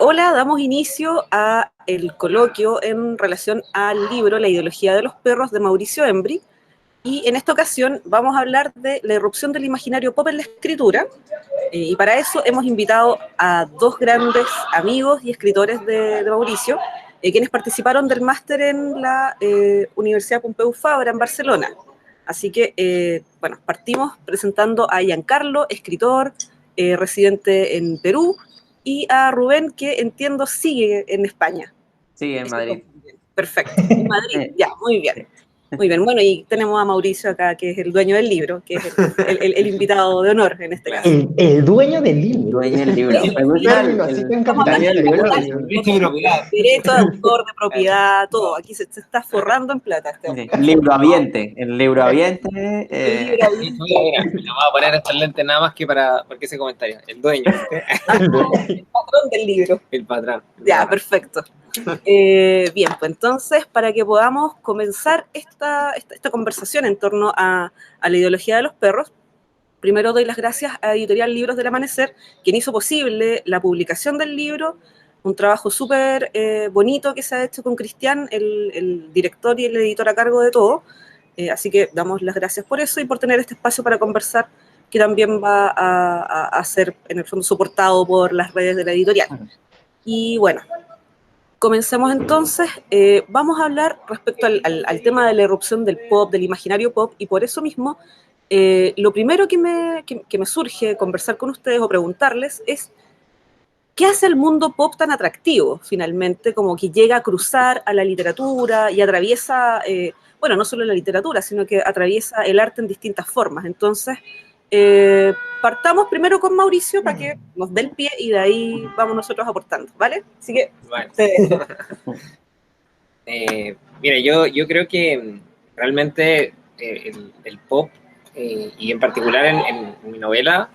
Hola, damos inicio a el coloquio en relación al libro La ideología de los perros de Mauricio Embry, y en esta ocasión vamos a hablar de la irrupción del imaginario pop en la escritura, y para eso hemos invitado a dos grandes amigos y escritores de Mauricio, quienes participaron del máster en la Universidad Pompeu Fabra en Barcelona. Así que, bueno, partimos presentando a Giancarlo, escritor, residente en Perú, y a Rubén, que entiendo sigue en España. Sí, en Madrid. Perfecto, en Madrid, ya, muy bien. Muy bien, bueno, y tenemos a Mauricio acá, que es el dueño del libro, que es el invitado de honor en este caso. El dueño del libro. El dueño del libro. Me gusta el capitán del libro. Derecho de propiedad. Derecho de autor, de propiedad, todo. Aquí se está forrando en plata. Sí. Librohabiente. El librohabiente. Mira, me voy a poner estos lentes nada más que porque ese comentario. El dueño. El patrón del libro. El patrón. Ya, perfecto. Bien, pues entonces, para que podamos comenzar esta conversación en torno a la ideología de los perros, primero doy las gracias a Editorial Libros del Amanecer, quien hizo posible la publicación del libro, un trabajo súper bonito que se ha hecho con Cristian, el director y el editor a cargo de todo, así que damos las gracias por eso y por tener este espacio para conversar, que también va a ser, en el fondo, soportado por las redes de la editorial. Y bueno, comencemos entonces. Vamos a hablar respecto al tema de la irrupción del pop, del imaginario pop, y por eso mismo, lo primero que me surge conversar con ustedes o preguntarles es, ¿qué hace el mundo pop tan atractivo, finalmente, como que llega a cruzar a la literatura y atraviesa, bueno, no solo la literatura, sino que atraviesa el arte en distintas formas? Entonces, partamos primero con Mauricio para que nos dé el pie y de ahí vamos nosotros aportando, ¿vale? Así que, bueno. Mira, yo creo que realmente el pop, y en particular en mi novela,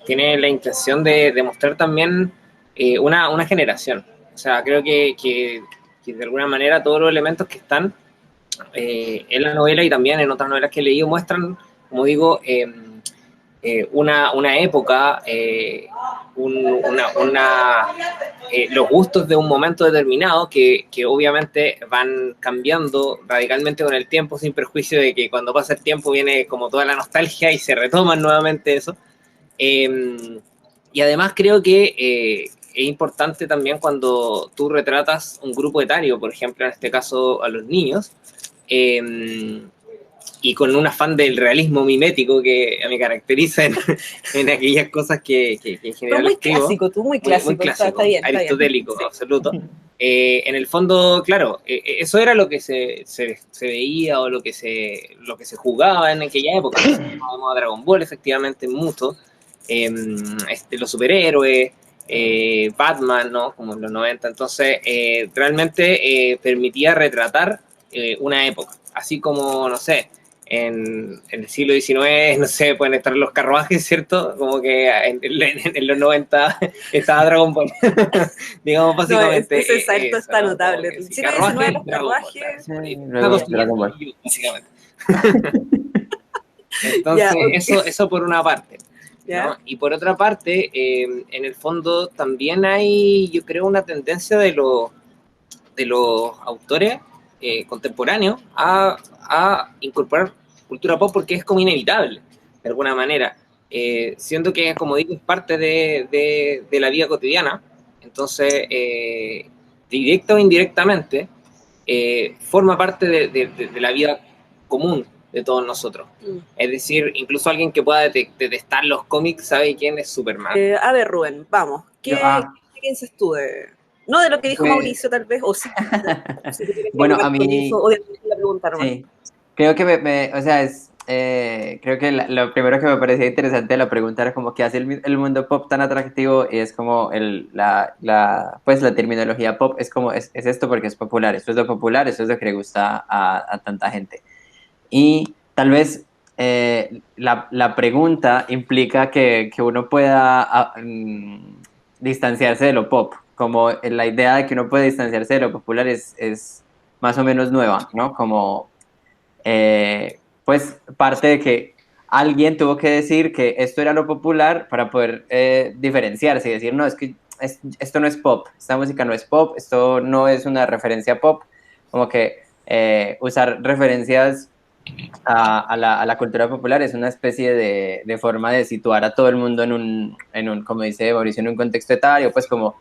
tiene la intención de demostrar también una generación. O sea, creo que de alguna manera todos los elementos que están en la novela y también en otras novelas que he leído muestran, como digo, una época, los gustos de un momento determinado que obviamente van cambiando radicalmente con el tiempo, sin perjuicio de que cuando pasa el tiempo viene como toda la nostalgia y se retoman nuevamente eso. Y además creo que es importante también cuando tú retratas un grupo etario, por ejemplo, en este caso a los niños, y con un afán del realismo mimético que me caracteriza en aquellas cosas que en general muy escribo. Clásico, tú muy clásico, muy clásico, está bien, aristotélico, sí. absoluto. En el fondo, claro, eso era lo que se veía o lo que se jugaba en aquella época. Como a Dragon Ball, efectivamente, mucho. Los superhéroes, Batman, ¿no? Como en los 90. Entonces, realmente permitía retratar una época. Así como, no sé, en el siglo XIX, no sé, pueden estar los carruajes, ¿cierto? Como que en los 90 estaba Dragon Ball. Digamos, básicamente. No, ese salto está notable. El siglo XIX, los carruajes. Dragon Ball. Básicamente. Entonces, Ya, okay. eso por una parte, ¿no? Y por otra parte, en el fondo también hay, yo creo, una tendencia de los autores contemporáneos a incorporar cultura pop porque es como inevitable, de alguna manera, siendo que, como digo, es parte de la vida cotidiana. Entonces, directa o indirectamente, forma parte de la vida común de todos nosotros. Es decir, incluso alguien que pueda detestar los cómics sabe quién es Superman. A ver, Rubén, vamos. ¿Qué piensas tú no de lo que dijo Mauricio, tal vez, o sí? Bueno, a mí... O de la pregunta, sí. Creo que o sea, creo que lo primero que me parecía interesante de la pregunta era como qué hace el mundo pop tan atractivo, y es como pues la terminología pop es como, es esto porque es popular, esto es lo popular, esto es lo que le gusta a tanta gente. Y tal vez la pregunta implica que uno pueda distanciarse de lo pop, como la idea de que uno puede distanciarse de lo popular es más o menos nueva, ¿no? Como, pues, parte de que alguien tuvo que decir que esto era lo popular para poder diferenciarse y decir, no, es que esto no es pop, esta música no es pop, esto no es una referencia pop, como que usar referencias a la cultura popular es una especie de forma de situar a todo el mundo como dice Mauricio, en un contexto etario, pues como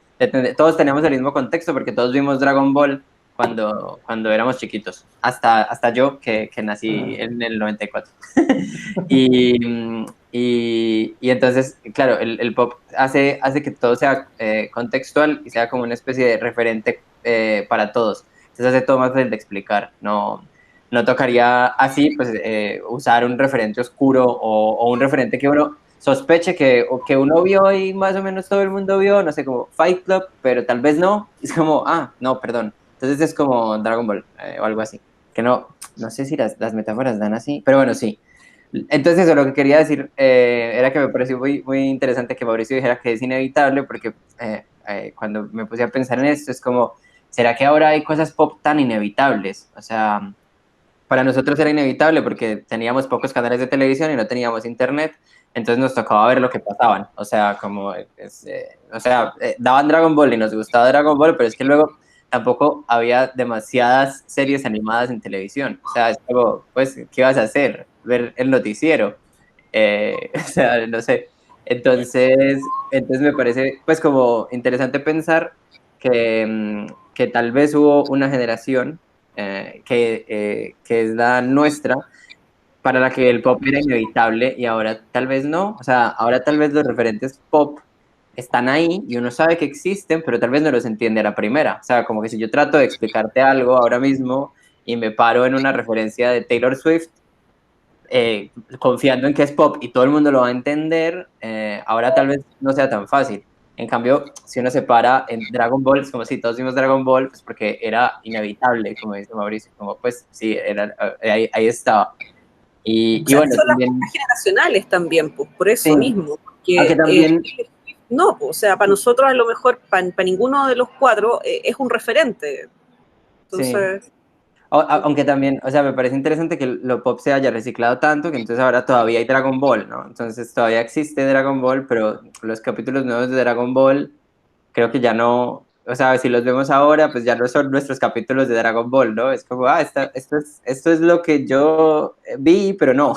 todos teníamos el mismo contexto porque todos vimos Dragon Ball cuando éramos chiquitos, hasta yo que nací en el 94. Y entonces, claro, el pop hace que todo sea contextual y sea como una especie de referente para todos. Entonces hace todo más fácil de explicar, no tocaría así, pues, usar un referente oscuro o un referente que uno sospeche o que uno vio y más o menos todo el mundo vio, no sé, como Fight Club, pero tal vez no. Es como, no, perdón. Entonces es como Dragon Ball o algo así. Que no sé si las metáforas dan así, pero bueno, sí. Entonces eso, lo que quería decir era que me pareció muy, muy interesante que Mauricio dijera que es inevitable, porque cuando me puse a pensar en esto, es como, ¿será que ahora hay cosas pop tan inevitables? O sea, para nosotros era inevitable porque teníamos pocos canales de televisión y no teníamos internet, entonces nos tocaba ver lo que pasaban. O sea, daban Dragon Ball y nos gustaba Dragon Ball, pero es que luego tampoco había demasiadas series animadas en televisión. O sea, es algo, pues, ¿qué ibas a hacer? Ver el noticiero. O sea, no sé. Entonces me parece, pues, como interesante pensar que tal vez hubo una generación que es la nuestra, para la que el pop era inevitable y ahora tal vez no. O sea, ahora tal vez los referentes pop están ahí y uno sabe que existen, pero tal vez no los entiende a la primera. O sea, como que si yo trato de explicarte algo ahora mismo y me paro en una referencia de Taylor Swift, confiando en que es pop y todo el mundo lo va a entender, ahora tal vez no sea tan fácil. En cambio, si uno se para en Dragon Ball, es como si todos vimos Dragon Ball, pues porque era inevitable, como dice Mauricio, como pues sí, ahí estaba. O Y sea, bueno, son las también, cosas generacionales también, pues por sí, eso mismo, aunque porque también, no, pues, o sea, para nosotros a lo mejor, para ninguno de los cuatro es un referente. sí. Entonces, Aunque también, o sea, me parece interesante que lo pop se haya reciclado tanto que entonces ahora todavía hay Dragon Ball, ¿no? Entonces todavía existe Dragon Ball, pero los capítulos nuevos de Dragon Ball creo que ya no, o sea, si los vemos ahora, pues ya no son nuestros capítulos de Dragon Ball, ¿no? Es como, esto es lo que yo vi, pero no.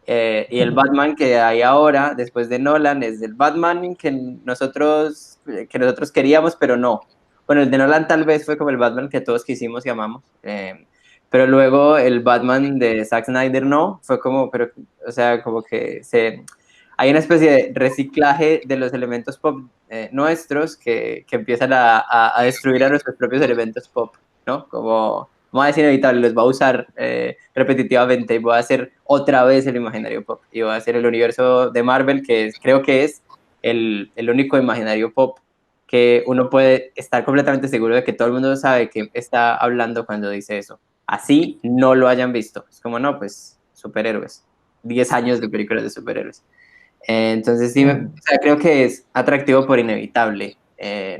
Y el Batman que hay ahora, después de Nolan, es el Batman que nosotros queríamos, pero no. Bueno, el de Nolan tal vez fue como el Batman que todos quisimos y amamos. Pero luego el Batman de Zack Snyder no, fue como, pero, o sea, como que hay una especie de reciclaje de los elementos pop nuestros que empiezan a destruir a nuestros propios elementos pop, ¿no? Como, vamos a decir inevitable, los va a usar repetitivamente y voy a hacer otra vez el imaginario pop y voy a hacer el universo de Marvel, creo que es el único imaginario pop que uno puede estar completamente seguro de que todo el mundo sabe que está hablando cuando dice eso. Así no lo hayan visto. Es como, no, pues superhéroes. 10 años de películas de superhéroes. Entonces sí, o sea, creo que es atractivo por inevitable,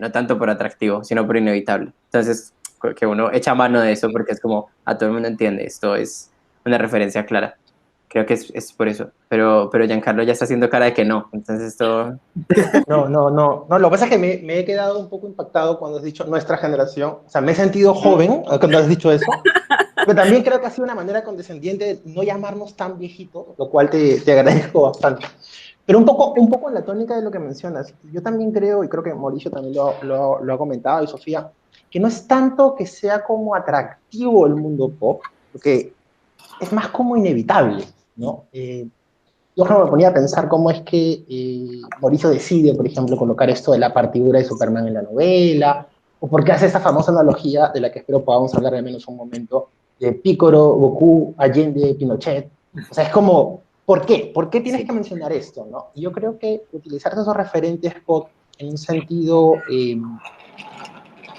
no tanto por atractivo, sino por inevitable. Entonces, que uno echa mano de eso porque es como, a todo el mundo entiende, esto es una referencia clara. Creo que es por eso. Pero Giancarlo ya está haciendo cara de que no. Entonces esto... No, lo que pasa es que me he quedado un poco impactado cuando has dicho nuestra generación. O sea, me he sentido joven cuando has dicho eso. Pero también creo que ha sido una manera condescendiente de no llamarnos tan viejitos, lo cual te agradezco bastante. Pero un poco en la tónica de lo que mencionas, yo también creo, y creo que Mauricio también lo ha comentado, y Sofía, que no es tanto que sea como atractivo el mundo pop, porque es más como inevitable, ¿no? Yo me ponía a pensar cómo es que Mauricio decide, por ejemplo, colocar esto de la partidura de Superman en la novela, o por qué hace esa famosa analogía de la que espero podamos hablar al menos un momento, de Pícoro, Goku, Allende, Pinochet. O sea, es como, ¿por qué? ¿Por qué tienes Sí. que mencionar esto? ¿No? Y yo creo que utilizar esos referentes pop en un sentido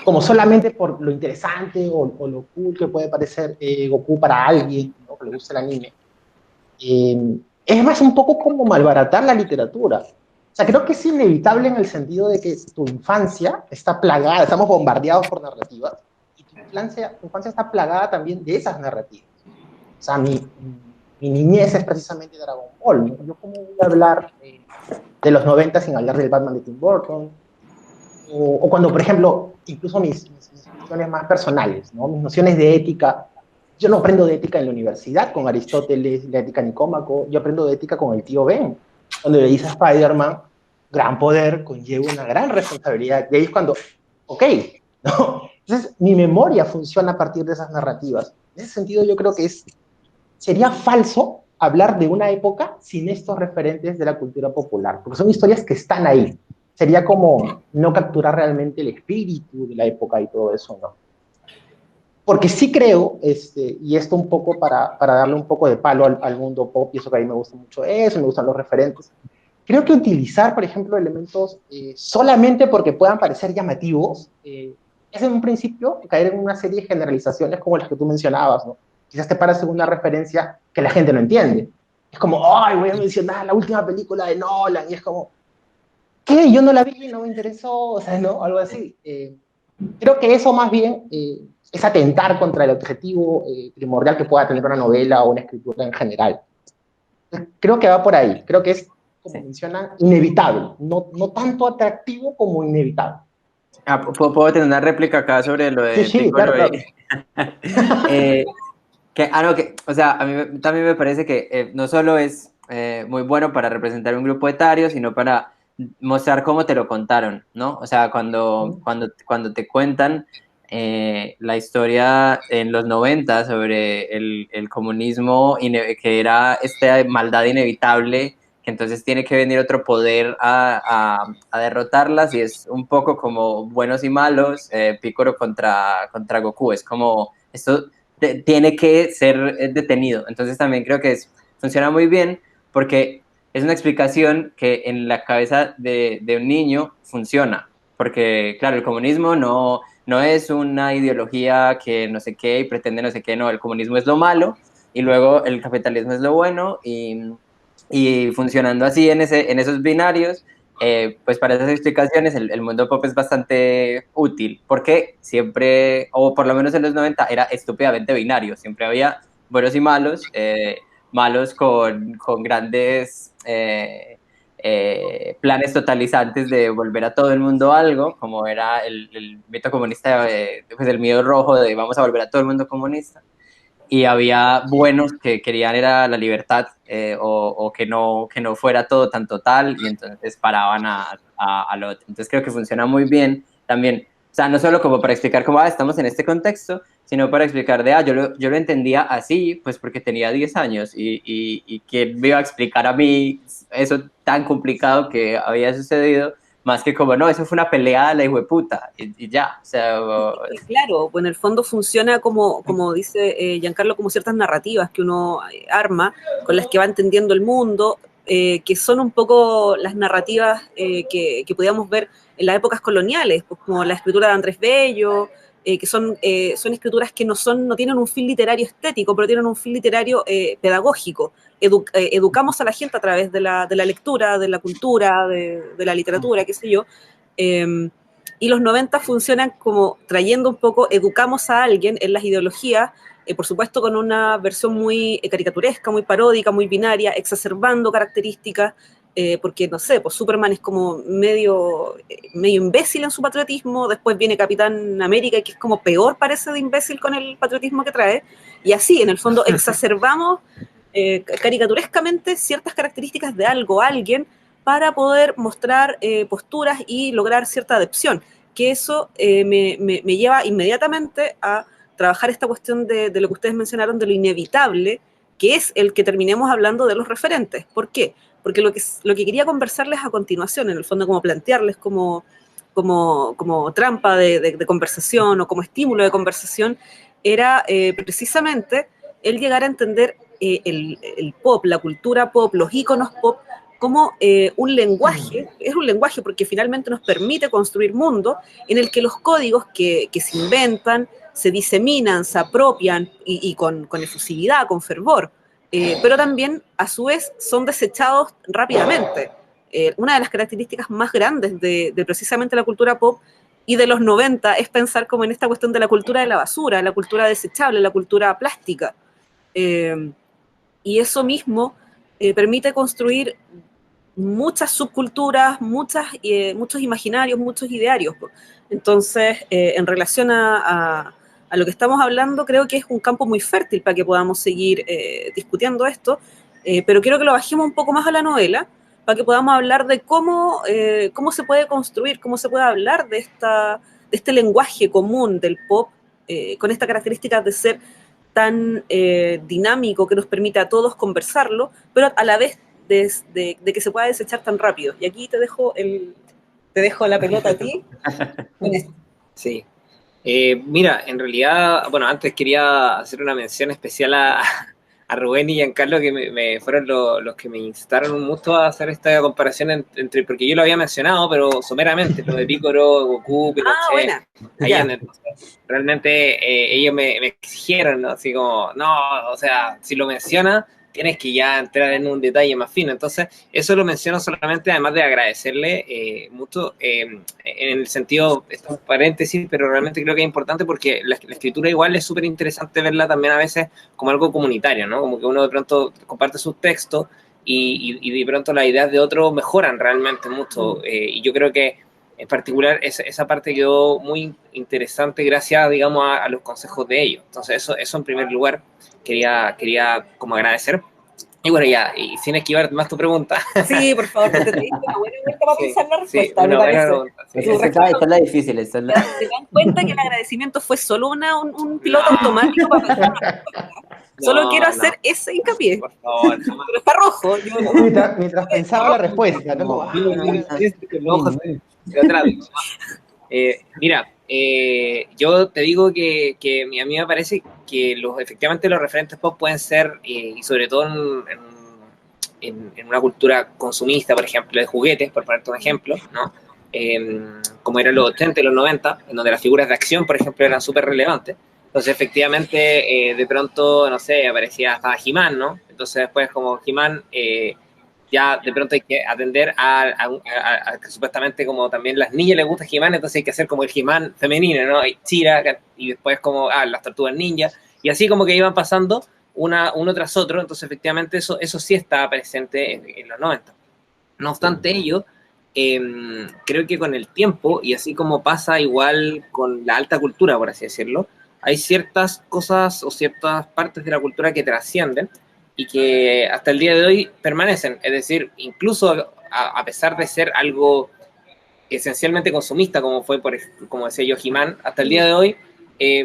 como solamente por lo interesante o lo cool que puede parecer Goku para alguien, ¿no? Que le guste el anime, es más un poco como malbaratar la literatura. O sea, creo que es inevitable en el sentido de que tu infancia está plagada, estamos bombardeados por narrativas, y tu infancia está plagada también de esas narrativas. O sea, mi niñez es precisamente Dragon Ball, ¿no? Yo cómo voy a hablar de los 90 sin hablar del Batman de Tim Burton, o cuando, por ejemplo, incluso mis nociones más personales, ¿no? Mis nociones de ética. Yo no aprendo de ética en la universidad con Aristóteles, la ética Nicómaco, yo aprendo de ética con el tío Ben, donde le dice a Spider-Man, gran poder conlleva una gran responsabilidad. Y ahí es cuando, ok, ¿no? Entonces mi memoria funciona a partir de esas narrativas. En ese sentido yo creo que sería falso hablar de una época sin estos referentes de la cultura popular, porque son historias que están ahí. Sería como no capturar realmente el espíritu de la época y todo eso, ¿no? Porque sí creo, y esto un poco para darle un poco de palo al mundo pop, y eso que a mí me gusta mucho eso, me gustan los referentes, creo que utilizar, por ejemplo, elementos solamente porque puedan parecer llamativos, es en un principio caer en una serie de generalizaciones como las que tú mencionabas, ¿no? Quizás te paras en una referencia que la gente no entiende. Es como, ay, voy a mencionar la última película de Nolan, y es como, ¿qué? Yo no la vi, no me interesó, o sea, ¿no? Algo así. Creo que eso más bien es atentar contra el objetivo primordial que pueda tener una novela o una escritura en general. Creo que va por ahí. Creo que es, como mencionan, inevitable. No tanto atractivo como inevitable. ¿Puedo tener una réplica acá sobre lo de Sí, Piccolo? claro. No, o sea, a mí también me parece que no solo es muy bueno para representar un grupo etario, sino para mostrar cómo te lo contaron, ¿no? O sea, cuando te cuentan la historia en los 90 sobre el comunismo, que era esta maldad inevitable, que entonces tiene que venir otro poder a derrotarlas, y es un poco como buenos y malos, Piccolo contra Goku, es como esto tiene que ser detenido. Entonces también creo que funciona muy bien porque es una explicación que en la cabeza de un niño funciona. Porque, claro, el comunismo no es una ideología que no sé qué y pretende no sé qué, no, el comunismo es lo malo y luego el capitalismo es lo bueno, y funcionando así en esos binarios, pues para esas explicaciones el mundo pop es bastante útil, porque siempre, o por lo menos en los 90, era estúpidamente binario, siempre había buenos y malos, malos con grandes planes totalizantes de volver a todo el mundo algo, como era el mito comunista, pues el miedo rojo de vamos a volver a todo el mundo comunista, y había buenos que querían era la libertad, o que no fuera todo tan total, y entonces paraban al otro. Entonces creo que funciona muy bien también, o sea, no solo como para explicar cómo estamos en este contexto, sino para explicar yo lo entendía así, pues porque tenía 10 años, y quién me iba a explicar a mí eso tan complicado que había sucedido, más que como, no, eso fue una pelea de la hijueputa, y ya, o sea... Claro, pues en el fondo funciona como dice Giancarlo, como ciertas narrativas que uno arma, con las que va entendiendo el mundo, que son un poco las narrativas que podíamos ver en las épocas coloniales, pues como la escritura de Andrés Bello, que son escrituras que no tienen un fin literario estético, pero tienen un fin literario pedagógico. Educamos a la gente a través de la lectura, de la cultura, de la literatura, qué sé yo. Y los 90 funcionan como trayendo un poco, educamos a alguien en las ideologías, por supuesto con una versión muy caricaturesca, muy paródica, muy binaria, exacerbando características, porque no sé, pues Superman es como medio imbécil en su patriotismo, después viene Capitán América, que es como peor parece de imbécil con el patriotismo que trae, y así, en el fondo, exacerbamos caricaturescamente ciertas características de algo, alguien, para poder mostrar posturas y lograr cierta adhesión, que eso me lleva inmediatamente a trabajar esta cuestión de lo que ustedes mencionaron, de lo inevitable, que es el que terminemos hablando de los referentes. ¿Por qué? Porque lo que quería conversarles a continuación, en el fondo como plantearles como trampa de conversación o como estímulo de conversación, era precisamente el llegar a entender el pop, la cultura pop, los íconos pop, como un lenguaje, es un lenguaje porque finalmente nos permite construir mundo en el que los códigos que se inventan, se diseminan, se apropian y con efusividad, con fervor, pero también a su vez son desechados rápidamente. Una de las características más grandes de precisamente la cultura pop y de los 90 es pensar como en esta cuestión de la cultura de la basura, la cultura desechable, la cultura plástica. Y eso mismo permite construir muchas subculturas, muchos imaginarios, muchos idearios. Entonces, en relación a lo que estamos hablando, creo que es un campo muy fértil para que podamos seguir discutiendo esto, pero quiero que lo bajemos un poco más a la novela, para que podamos hablar de cómo se puede construir, cómo se puede hablar de este lenguaje común del pop, con esta característica de ser tan dinámico que nos permite a todos conversarlo, pero a la vez de que se pueda desechar tan rápido. Y aquí te dejo la pelota a ti. Sí. Mira, en realidad, bueno, antes quería hacer una mención especial a Rubén y Giancarlo, que me fueron los que me instaron mucho a hacer esta comparación entre, porque yo lo había mencionado, pero someramente, lo de Piccolo, Goku, Pinochet, Allende. Entonces, realmente ellos me exigieron, ¿no? Así como, no, o sea, si lo menciona, tienes que ya entrar en un detalle más fino. Entonces, eso lo menciono solamente, además de agradecerle mucho, en el sentido, esto es un paréntesis, pero realmente creo que es importante porque la escritura igual es súper interesante verla también a veces como algo comunitario, ¿no? Como que uno de pronto comparte sus textos y de pronto las ideas de otros mejoran realmente mucho. Y yo creo que en particular esa parte quedó muy interesante gracias, digamos, a los consejos de ellos. Entonces, eso en primer lugar quería como agradecer. Y bueno, ya, y sin esquivar más tu pregunta. Sí, por favor, te diste una buena vuelta para pensar la respuesta, sí, me parece. Esta es la difícil. ¿Se dan cuenta que el agradecimiento fue solo un piloto automático para pensar la respuesta? Solo quiero hacer ese hincapié. Por favor. Pero está rojo. Mientras pensaba la respuesta. Mira, yo te digo que a mí me parece que efectivamente los referentes pop pueden ser, y sobre todo en una cultura consumista, por ejemplo, de juguetes, por ponerte un ejemplo, ¿no? Como eran los 80 y los 90, en donde las figuras de acción, por ejemplo, eran súper relevantes. Entonces, efectivamente, de pronto, no sé, aparecía hasta He-Man, ¿no? Entonces, después, como He-Man, ya de pronto hay que atender a que supuestamente como también las niñas les gusta He-Man, entonces hay que hacer como el He-Man femenino, ¿no? Y Chira, y después como las tortugas ninja, y así como que iban pasando uno tras otro. Entonces efectivamente eso sí estaba presente en los 90. No obstante ello, creo que con el tiempo, y así como pasa igual con la alta cultura, por así decirlo, hay ciertas cosas o ciertas partes de la cultura que trascienden y que hasta el día de hoy permanecen. Es decir, incluso a pesar de ser algo esencialmente consumista, como decía yo, He-Man, hasta el día de hoy,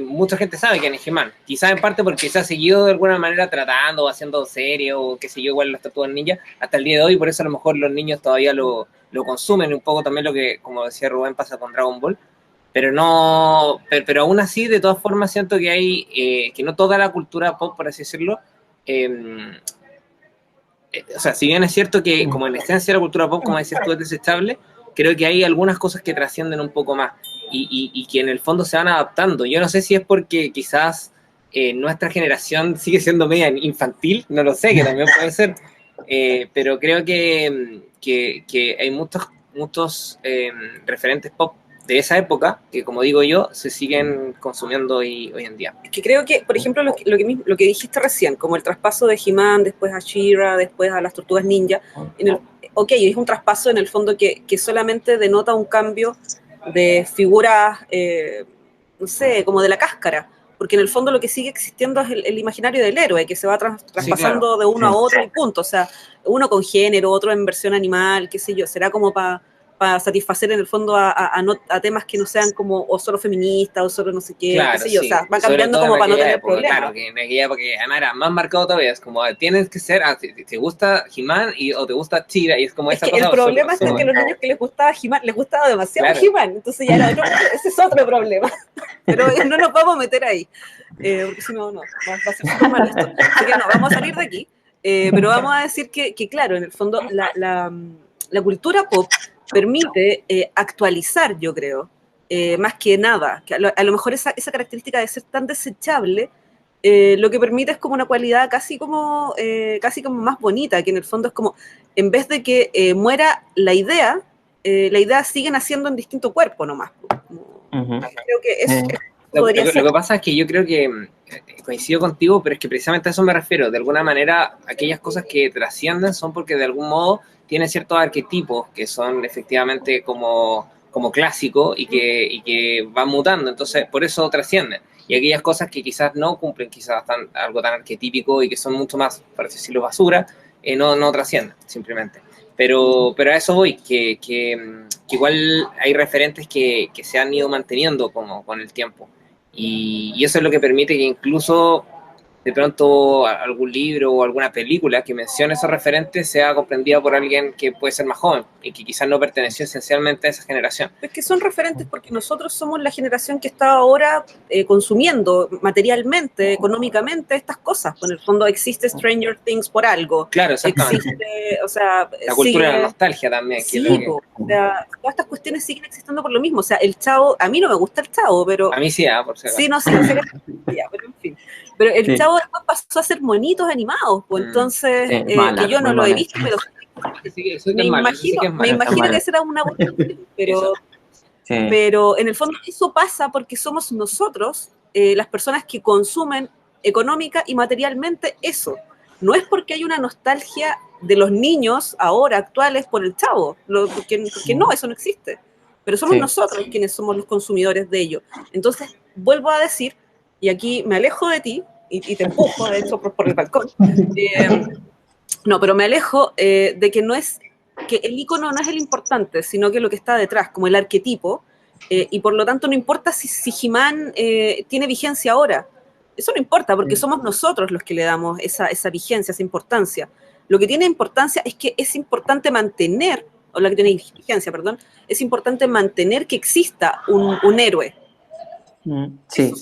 mucha gente sabe quién es He-Man. Quizás en parte porque se ha seguido de alguna manera tratando o haciendo series o qué sé yo, igual las tortugas ninja, hasta el día de hoy. Por eso a lo mejor los niños todavía lo consumen, un poco también lo que, como decía Rubén, pasa con Dragon Ball. Pero aún así, de todas formas, siento que hay, que no toda la cultura pop, por así decirlo, o sea, si bien es cierto que como en esencia la cultura pop, como decías tú, es desechable, creo que hay algunas cosas que trascienden un poco más y que en el fondo se van adaptando. Yo no sé si es porque quizás nuestra generación sigue siendo media infantil, no lo sé, que también puede ser, pero creo que hay muchos referentes pop de esa época que, como digo yo, se siguen consumiendo hoy en día. Es que creo que, por ejemplo, lo que dijiste recién, como el traspaso de He-Man, después a She-Ra, después a las Tortugas Ninja, ok, es un traspaso en el fondo que solamente denota un cambio de figuras, no sé, como de la cáscara, porque en el fondo lo que sigue existiendo es el imaginario del héroe, que se va traspasando sí, claro, de uno a otro y punto. O sea, uno con género, otro en versión animal, qué sé yo, será como para satisfacer en el fondo a temas que no sean como o solo feministas o solo no sé qué, claro, qué sé yo, sí, o sea, va cambiando como para no tener problemas. Claro, que en aquella época además era más marcado todavía, es como tienes que ser, te gusta He-Man o te gusta She-Ra, y es como esa cosa. El problema es que los niños que les gustaba He-Man, les gustaba demasiado claro. He-Man, entonces ya era otro, ese es otro problema, pero no nos vamos a meter ahí, porque si no, va a ser súper mal esto, así que no, vamos a salir de aquí, pero vamos a decir que claro, en el fondo la cultura pop permite actualizar, yo creo, más que nada, que a lo mejor esa característica de ser tan desechable, lo que permite es como una cualidad casi como más bonita, que en el fondo es como, en vez de que muera la idea sigue naciendo en distinto cuerpo nomás. Creo que eso lo que pasa es que yo creo que coincido contigo, pero es que precisamente a eso me refiero. De alguna manera, aquellas cosas que trascienden son porque de algún modo tienen ciertos arquetipos que son efectivamente como clásicos y que van mutando. Entonces, por eso trascienden. Y aquellas cosas que quizás no cumplen quizás algo tan arquetípico y que son mucho más, para decirlo, basura, no trascienden, simplemente. Pero a eso voy, que igual hay referentes que se han ido manteniendo como con el tiempo. Y eso es lo que permite que incluso de pronto algún libro o alguna película que mencione esos referentes sea comprendida por alguien que puede ser más joven y que quizás no perteneció esencialmente a esa generación. Es que son referentes porque nosotros somos la generación que está ahora consumiendo materialmente, económicamente estas cosas. Pues en el fondo existe Stranger Things por algo. Claro, exactamente. Existe, o sea, la cultura de la nostalgia también. Sí, o sea, todas estas cuestiones siguen existiendo por lo mismo. O sea, el Chavo, a mí no me gusta el Chavo, pero... A mí sí, por si acaso. Sí, no sé, ya, pero en fin. Pero el Chavo después pasó a ser monitos animados, pues entonces, que yo no lo he visto, pero me imagino que será una buena, pero en el fondo eso pasa porque somos nosotros, las personas que consumen económica y materialmente eso. No es porque hay una nostalgia de los niños ahora, actuales, por el Chavo, porque no, eso no existe. Pero somos nosotros quienes somos los consumidores de ello. Entonces, vuelvo a decir, y aquí me alejo de ti, y te empujo, de hecho, por el balcón. No, pero me alejo de que no es, que el icono no es el importante, sino que lo que está detrás, como el arquetipo, y por lo tanto no importa si He-Man tiene vigencia ahora. Eso no importa, porque somos nosotros los que le damos esa vigencia, esa importancia. Lo que tiene importancia es que es importante mantener, o la que tiene vigencia, perdón, es importante mantener que exista un héroe. Sí.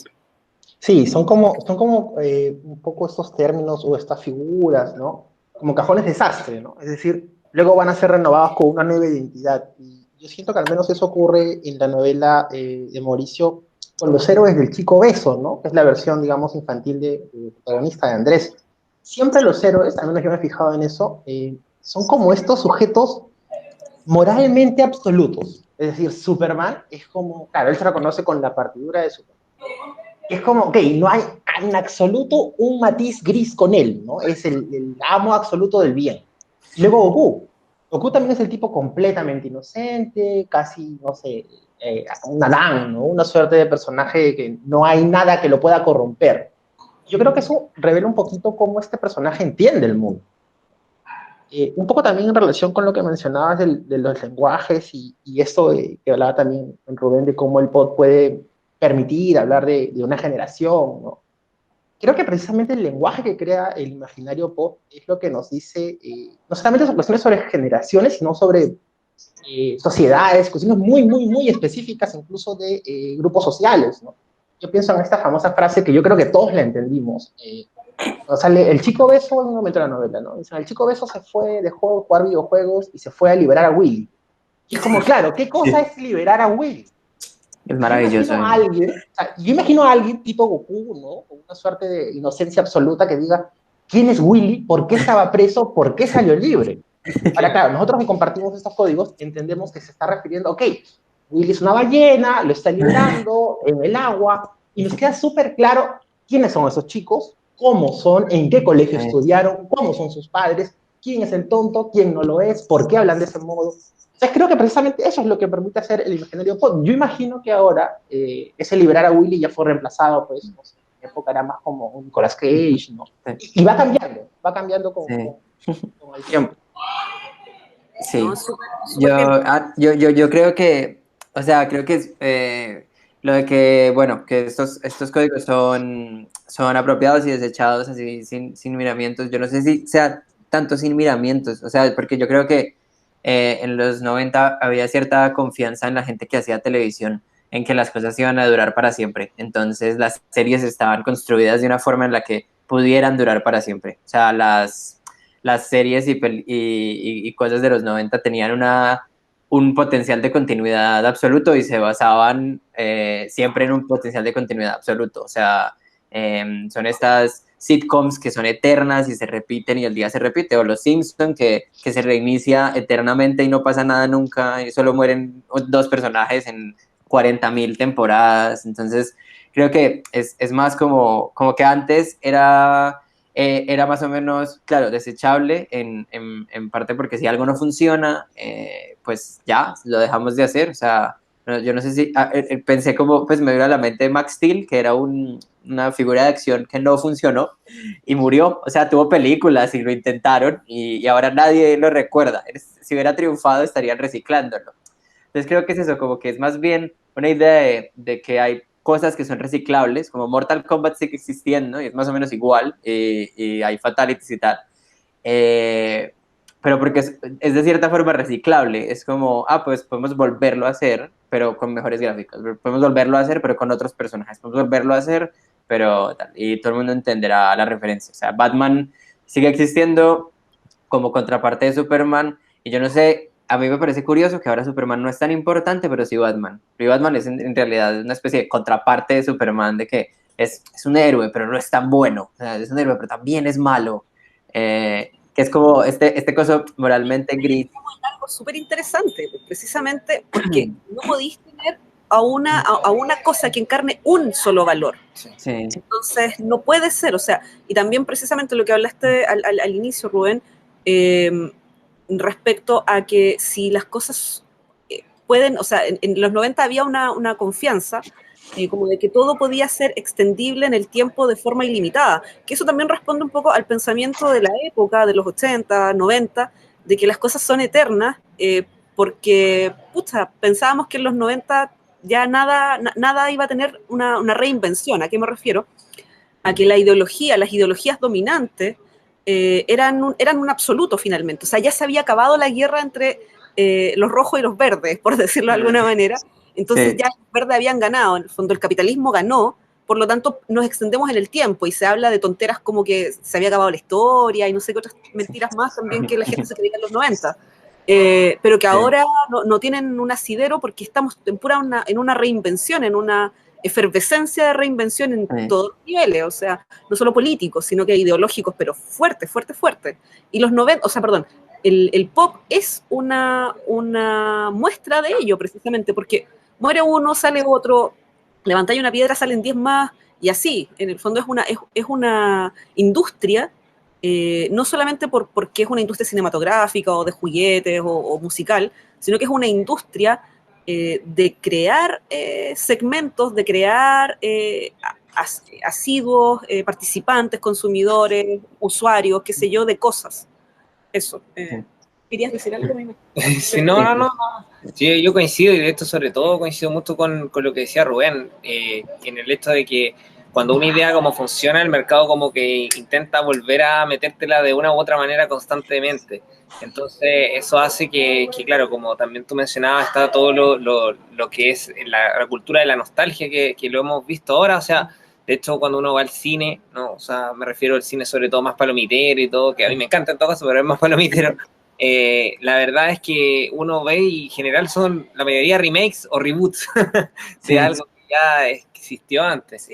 Sí, son como un poco estos términos o estas figuras, ¿no? Como cajones de sastre, ¿no? Es decir, luego van a ser renovados con una nueva identidad. Y yo siento que al menos eso ocurre en la novela de Mauricio con los héroes del Chico Beso, ¿no? Que es la versión, digamos, infantil de protagonista de Andrés. Siempre los héroes, al menos yo me he fijado en eso, son como estos sujetos moralmente absolutos. Es decir, Superman es como, claro, él se reconoce con la partidura de Superman. Es como, ok, no hay en absoluto un matiz gris con él, ¿no? Es el amo absoluto del bien. Luego Goku. Goku también es el tipo completamente inocente, casi, no sé, un Adán, ¿no? Una suerte de personaje que no hay nada que lo pueda corromper. Yo creo que eso revela un poquito cómo este personaje entiende el mundo. Un poco también en relación con lo que mencionabas de los lenguajes y esto que hablaba también Rubén de cómo el pod puede permitir hablar de una generación, ¿no? Creo que precisamente el lenguaje que crea el imaginario pop es lo que nos dice, no solamente sobre cuestiones sobre generaciones, sino sobre sociedades, cuestiones muy, muy, muy específicas, incluso de grupos sociales, ¿no? Yo pienso en esta famosa frase que yo creo que todos la entendimos, sale el chico beso en un momento de la novela, ¿no? Dicen, el chico beso se fue, dejó de jugar videojuegos y se fue a liberar a Willy. Y es como, claro, ¿qué cosa es liberar a Willy? Es maravilloso. Yo imagino a alguien tipo Goku, ¿no? Con una suerte de inocencia absoluta que diga, ¿quién es Willy? ¿Por qué estaba preso? ¿Por qué salió libre? Ahora, claro, nosotros que compartimos estos códigos entendemos que se está refiriendo, ok, Willy es una ballena, lo está liberando en el agua, y nos queda súper claro quiénes son esos chicos, cómo son, en qué colegio estudiaron, cómo son sus padres, quién es el tonto, quién no lo es, por qué hablan de ese modo. Entonces creo que precisamente eso es lo que permite hacer el imaginario pop. Yo imagino que ahora ese liberar a Willy ya fue reemplazado, pues, no sé, en época era más como un Nicolas Cage, ¿no? Y va cambiando con el tiempo. Sí, yo creo que, o sea, creo que lo de que, bueno, que estos códigos son apropiados y desechados así sin miramientos, yo no sé si sea tanto sin miramientos, o sea, porque yo creo que en los 90 había cierta confianza en la gente que hacía televisión, en que las cosas iban a durar para siempre, entonces las series estaban construidas de una forma en la que pudieran durar para siempre, o sea, las series y cosas de los 90 tenían un potencial de continuidad absoluto y se basaban siempre en un potencial de continuidad absoluto. O sea, son estas sitcoms que son eternas y se repiten y el día se repite, o Los Simpson que se reinicia eternamente y no pasa nada nunca y solo mueren 2 personajes en 40.000 temporadas. Entonces, creo que es más como que antes era más o menos, claro, desechable en parte porque si algo no funciona, pues ya, lo dejamos de hacer. O sea, yo no sé si pensé como, pues me vino a la mente Max Steel, que era una figura de acción que no funcionó y murió. O sea, tuvo películas y lo intentaron y ahora nadie lo recuerda. Si hubiera triunfado, estarían reciclándolo. Entonces creo que es eso, como que es más bien una idea de que hay cosas que son reciclables, como Mortal Kombat sigue existiendo y es más o menos igual, y hay fatalities y tal. Eh, pero porque es de cierta forma reciclable, es como, pues podemos volverlo a hacer, pero con mejores gráficos, podemos volverlo a hacer, pero con otros personajes, podemos volverlo a hacer, pero tal, y todo el mundo entenderá la referencia. O sea, Batman sigue existiendo como contraparte de Superman, y yo no sé, a mí me parece curioso que ahora Superman no es tan importante, pero sí Batman. Y Batman es en realidad una especie de contraparte de Superman, de que es un héroe, pero no es tan bueno. O sea, es un héroe, pero también es malo. Que es como este coso moralmente gris. Algo súper interesante, precisamente porque no podéis tener a una cosa que encarne un solo valor. Sí. Entonces, no puede ser, o sea, y también precisamente lo que hablaste al inicio, Rubén, respecto a que si las cosas pueden, o sea, en los 90 había una confianza, como de que todo podía ser extendible en el tiempo de forma ilimitada, que eso también responde un poco al pensamiento de la época, de los 80, 90, de que las cosas son eternas, porque, pucha, pensábamos que en los 90 ya nada iba a tener una reinvención. ¿A qué me refiero? A que las ideologías dominantes eran un absoluto finalmente. O sea, ya se había acabado la guerra entre los rojos y los verdes, por decirlo de alguna manera. Entonces ya los verdes habían ganado. En el fondo el capitalismo ganó, por lo tanto nos extendemos en el tiempo y se habla de tonteras como que se había acabado la historia y no sé qué otras mentiras más también que la gente se creía en los 90. Pero que ahora no tienen un asidero porque estamos en una reinvención, en una efervescencia de reinvención en todos los niveles, o sea, no solo políticos, sino que ideológicos, pero fuerte. Y los 90, o sea, perdón, el pop es una muestra de ello, precisamente, porque muere uno, sale otro, levantáis una piedra, salen 10 más, y así, en el fondo es una industria, no solamente porque es una industria cinematográfica o de juguetes o musical, sino que es una industria de crear segmentos, de crear asiduos, participantes, consumidores, usuarios, qué sé yo, de cosas. Eso. ¿Querías decir algo? Sí, no. Sí, yo coincido, y de esto sobre todo coincido mucho con lo que decía Rubén, en el hecho de que cuando una idea como funciona, el mercado como que intenta volver a metértela de una u otra manera constantemente. Entonces eso hace que claro, como también tú mencionabas, está todo lo que es la cultura de la nostalgia que lo hemos visto ahora. O sea, de hecho cuando uno va al cine, ¿no? O sea, me refiero al cine sobre todo más palomitero y todo, que a mí me encanta en todo caso, pero es más palomitero. La verdad es que uno ve y en general son la mayoría remakes o reboots de algo que ya existió antes,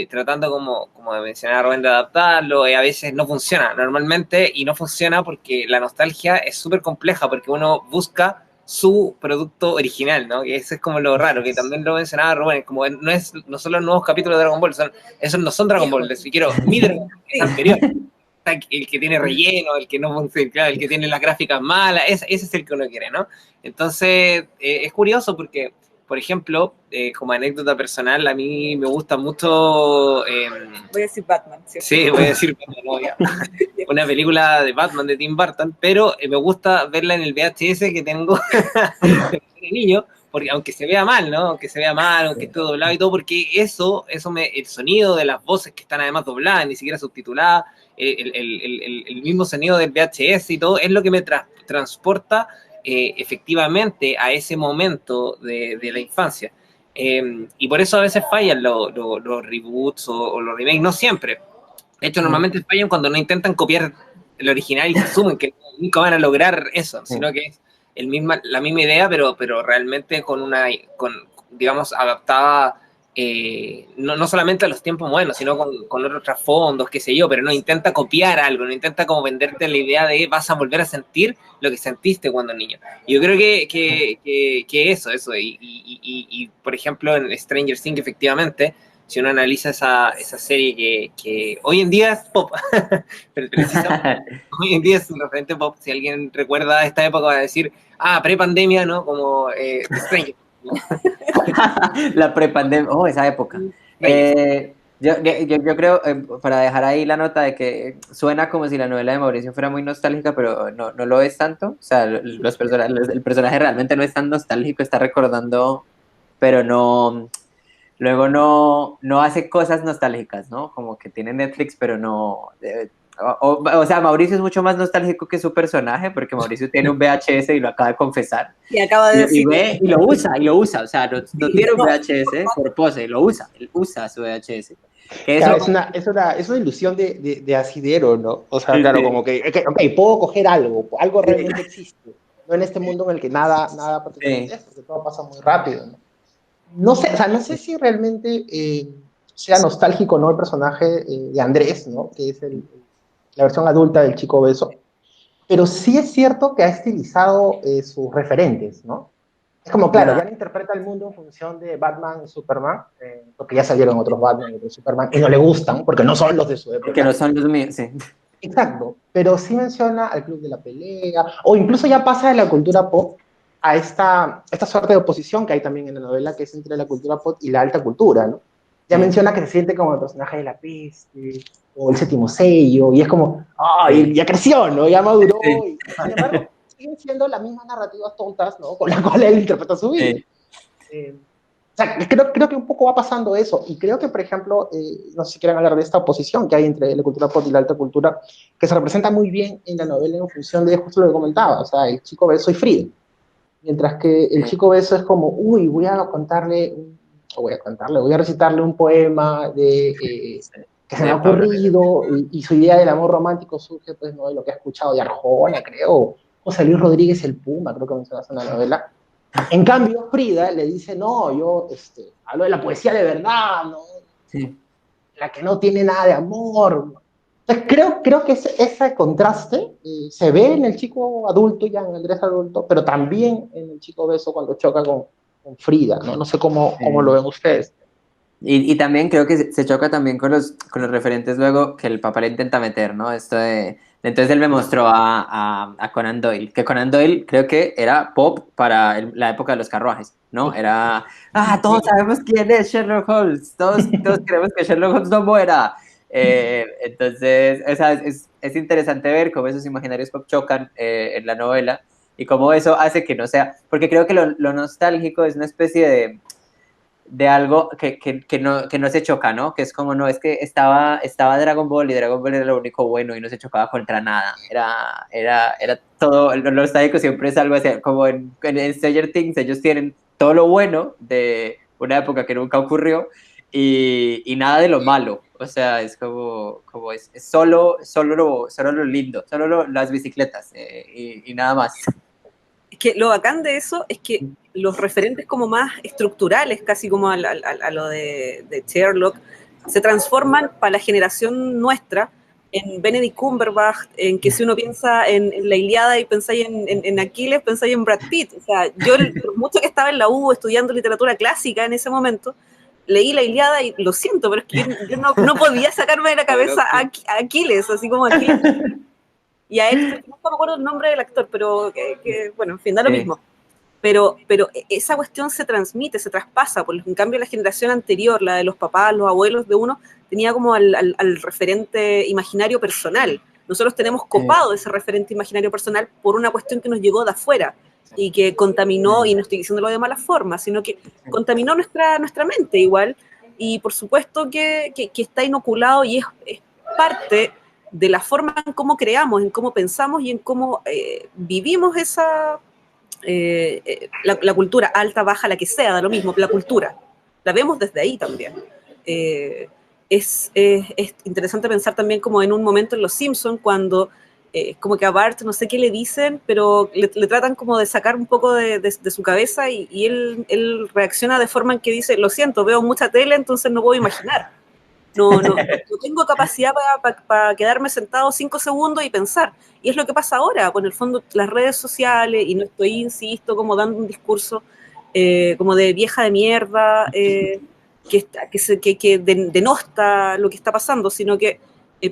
tratando como mencionaba Rubén de adaptarlo, a veces no funciona normalmente, y no funciona porque la nostalgia es súper compleja, porque uno busca su producto original, ¿no? Que eso es como lo raro, que también lo mencionaba Rubén, como no son los nuevos capítulos de Dragon Ball, esos no son Dragon Ball, si quiero mi Dragon Ball es anterior. El que tiene relleno, el que no funciona, claro, el que tiene las gráficas malas, ese es el que uno quiere, ¿no? Entonces, es curioso porque, por ejemplo, como anécdota personal, a mí me gusta mucho... voy a decir Batman, ¿cierto? Sí, voy a decir Batman, no, una película de Batman de Tim Burton, pero me gusta verla en el VHS que tengo de niño, porque aunque se vea mal, ¿no? Aunque se vea mal, aunque esté doblado y todo, porque el sonido de las voces que están además dobladas, ni siquiera subtituladas, el mismo sonido del VHS y todo, es lo que me transporta efectivamente a ese momento de la infancia. Y por eso a veces fallan los reboots o los remakes, no siempre. De hecho, normalmente fallan cuando no intentan copiar el original y se asumen que nunca van a lograr eso, sino que es la misma idea, pero realmente digamos, adaptada no solamente a los tiempos modernos, sino con otros trasfondos, qué sé yo, pero no intenta copiar algo, no intenta como venderte la idea de vas a volver a sentir lo que sentiste cuando niño. Y yo creo que eso, y por ejemplo en Stranger Things efectivamente, si uno analiza esa serie que hoy en día es pop, pero precisamente hoy en día es un referente pop. Si alguien recuerda esta época va a decir, pre-pandemia, ¿no? Como The Stranger, ¿no? La prepandemia, esa época. Yo creo, para dejar ahí la nota de que suena como si la novela de Mauricio fuera muy nostálgica, pero no lo es tanto. O sea, el personaje realmente no es tan nostálgico, está recordando, pero luego no hace cosas nostálgicas, ¿no? Como que tiene Netflix, pero no... o sea, Mauricio es mucho más nostálgico que su personaje, porque Mauricio tiene un VHS y lo acaba de confesar. Y acaba de decir... Y lo usa, o sea, no tiene un VHS por pose, él usa su VHS. Que Claro, eso, es una ilusión de asidero, ¿no? O sea, sí, claro, sí. como que, ok, puedo coger algo realmente existe, no en este mundo en el que nada prácticamente es, porque todo pasa muy rápido, ¿no? No sé, o sea, no sé si realmente sea nostálgico o no el personaje de Andrés, ¿no? Que es la versión adulta del chico obeso, pero sí es cierto que ha estilizado sus referentes, ¿no? Es como, claro, ya no interpreta el mundo en función de Batman y Superman, porque ya salieron otros Batman y otros Superman, y no le gustan, porque no son los de su época. Que no son los míos, sí. Exacto, pero sí menciona al Club de la Pelea, o incluso ya pasa de la cultura pop a esta suerte de oposición que hay también en la novela, que es entre la cultura pop y la alta cultura, ¿no? Ya menciona que se siente como el personaje de La Peste, o el Séptimo Sello, y es como, ¡ay, ya creció, ¿no? Ya maduró, y sin embargo, siguen siendo las mismas narrativas tontas, ¿no? Con las cuales él interpreta su vida. O sea, creo que un poco va pasando eso, y creo que, por ejemplo, no sé si quieren hablar de esta oposición que hay entre la cultura pop y la alta cultura, que se representa muy bien en la novela en función de justo lo que comentaba, o sea, el chico beso y Frida. Mientras que el chico beso es como, uy, voy a recitarle un poema que se me ha ocurrido, y su idea del amor romántico surge, pues, ¿no? De lo que ha escuchado de Arjona, creo, José Luis Rodríguez el Puma, creo que mencionas en la novela. En cambio, Frida le dice, no, yo hablo de la poesía de verdad, ¿no? Sí. La que no tiene nada de amor. Entonces, creo que ese contraste se ve en el chico adulto, ya en el Andrés adulto, pero también en el chico beso cuando choca con Frida, ¿no? No sé cómo lo ven ustedes. Y también creo que se choca también con los referentes luego que el papá le intenta meter, ¿no? Esto de entonces él me mostró a Conan Doyle, que Conan Doyle creo que era pop para la época de los carruajes, ¿no? Era, todos sabemos quién es Sherlock Holmes, todos queremos que Sherlock Holmes no muera. Entonces, o sea, es interesante ver cómo esos imaginarios pop chocan en la novela y cómo eso hace que no sea, porque creo que lo nostálgico es una especie de algo que no se choca, ¿no? Que es como, no, es que estaba Dragon Ball y Dragon Ball era lo único bueno y no se chocaba contra nada. Era todo, lo nostálgico siempre es algo así, como en Stranger Things, ellos tienen todo lo bueno de una época que nunca ocurrió y nada de lo malo. O sea, es como es solo lo lindo, solo las bicicletas y nada más. Es que lo bacán de eso es que los referentes como más estructurales, casi como a lo de Sherlock, se transforman para la generación nuestra en Benedict Cumberbatch, en que si uno piensa en la Ilíada y pensáis en Aquiles, pensáis en Brad Pitt. O sea, yo mucho que estaba en la U estudiando literatura clásica en ese momento, leí la Ilíada y lo siento, pero es que yo no podía sacarme de la cabeza a Aquiles, así como Aquiles. Y a Héctor, no me acuerdo el nombre del actor, pero bueno, en fin, da lo mismo. Pero esa cuestión se transmite, se traspasa, en cambio la generación anterior, la de los papás, los abuelos de uno, tenía como al referente imaginario personal. Nosotros tenemos copado ese referente imaginario personal por una cuestión que nos llegó de afuera y que contaminó, y no estoy diciéndolo de mala forma, sino que contaminó nuestra mente igual, y por supuesto que está inoculado y es parte de la forma en cómo creamos, en cómo pensamos y en cómo vivimos esa la cultura, alta, baja, la que sea, da lo mismo, la cultura. La vemos desde ahí también. Es interesante pensar también como en un momento en Los Simpsons, cuando como que a Bart no sé qué le dicen, pero le tratan como de sacar un poco de su cabeza y él reacciona de forma en que dice, lo siento, veo mucha tele, entonces no puedo imaginar. No tengo capacidad para quedarme sentado 5 segundos y pensar. Y es lo que pasa ahora, con el fondo las redes sociales, y no estoy, insisto, como dando un discurso como de vieja de mierda, que denosta lo que está pasando, sino que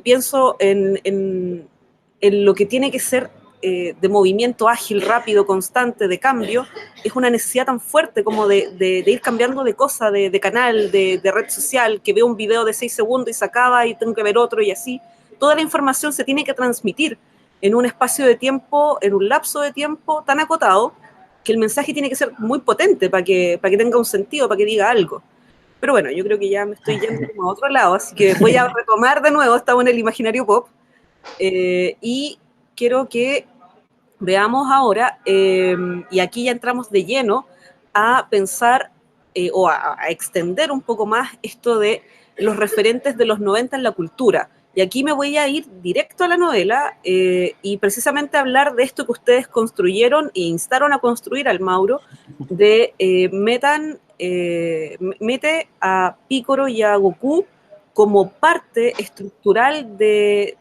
pienso en lo que tiene que ser de movimiento ágil, rápido, constante, de cambio. Es una necesidad tan fuerte como de ir cambiando de cosa, de canal, de red social, que veo un video de 6 segundos y se acaba y tengo que ver otro y así. Toda la información se tiene que transmitir en un espacio de tiempo, en un lapso de tiempo tan acotado, que el mensaje tiene que ser muy potente para que tenga un sentido, para que diga algo. Pero bueno, yo creo que ya me estoy yendo como a otro lado, así que voy a retomar de nuevo, estamos en el imaginario pop, y quiero que veamos ahora, y aquí ya entramos de lleno a pensar o a extender un poco más esto de los referentes de los 90 en la cultura. Y aquí me voy a ir directo a la novela y precisamente hablar de esto que ustedes construyeron e instaron a construir al Mauro, de mete a Picoro y a Goku como parte estructural de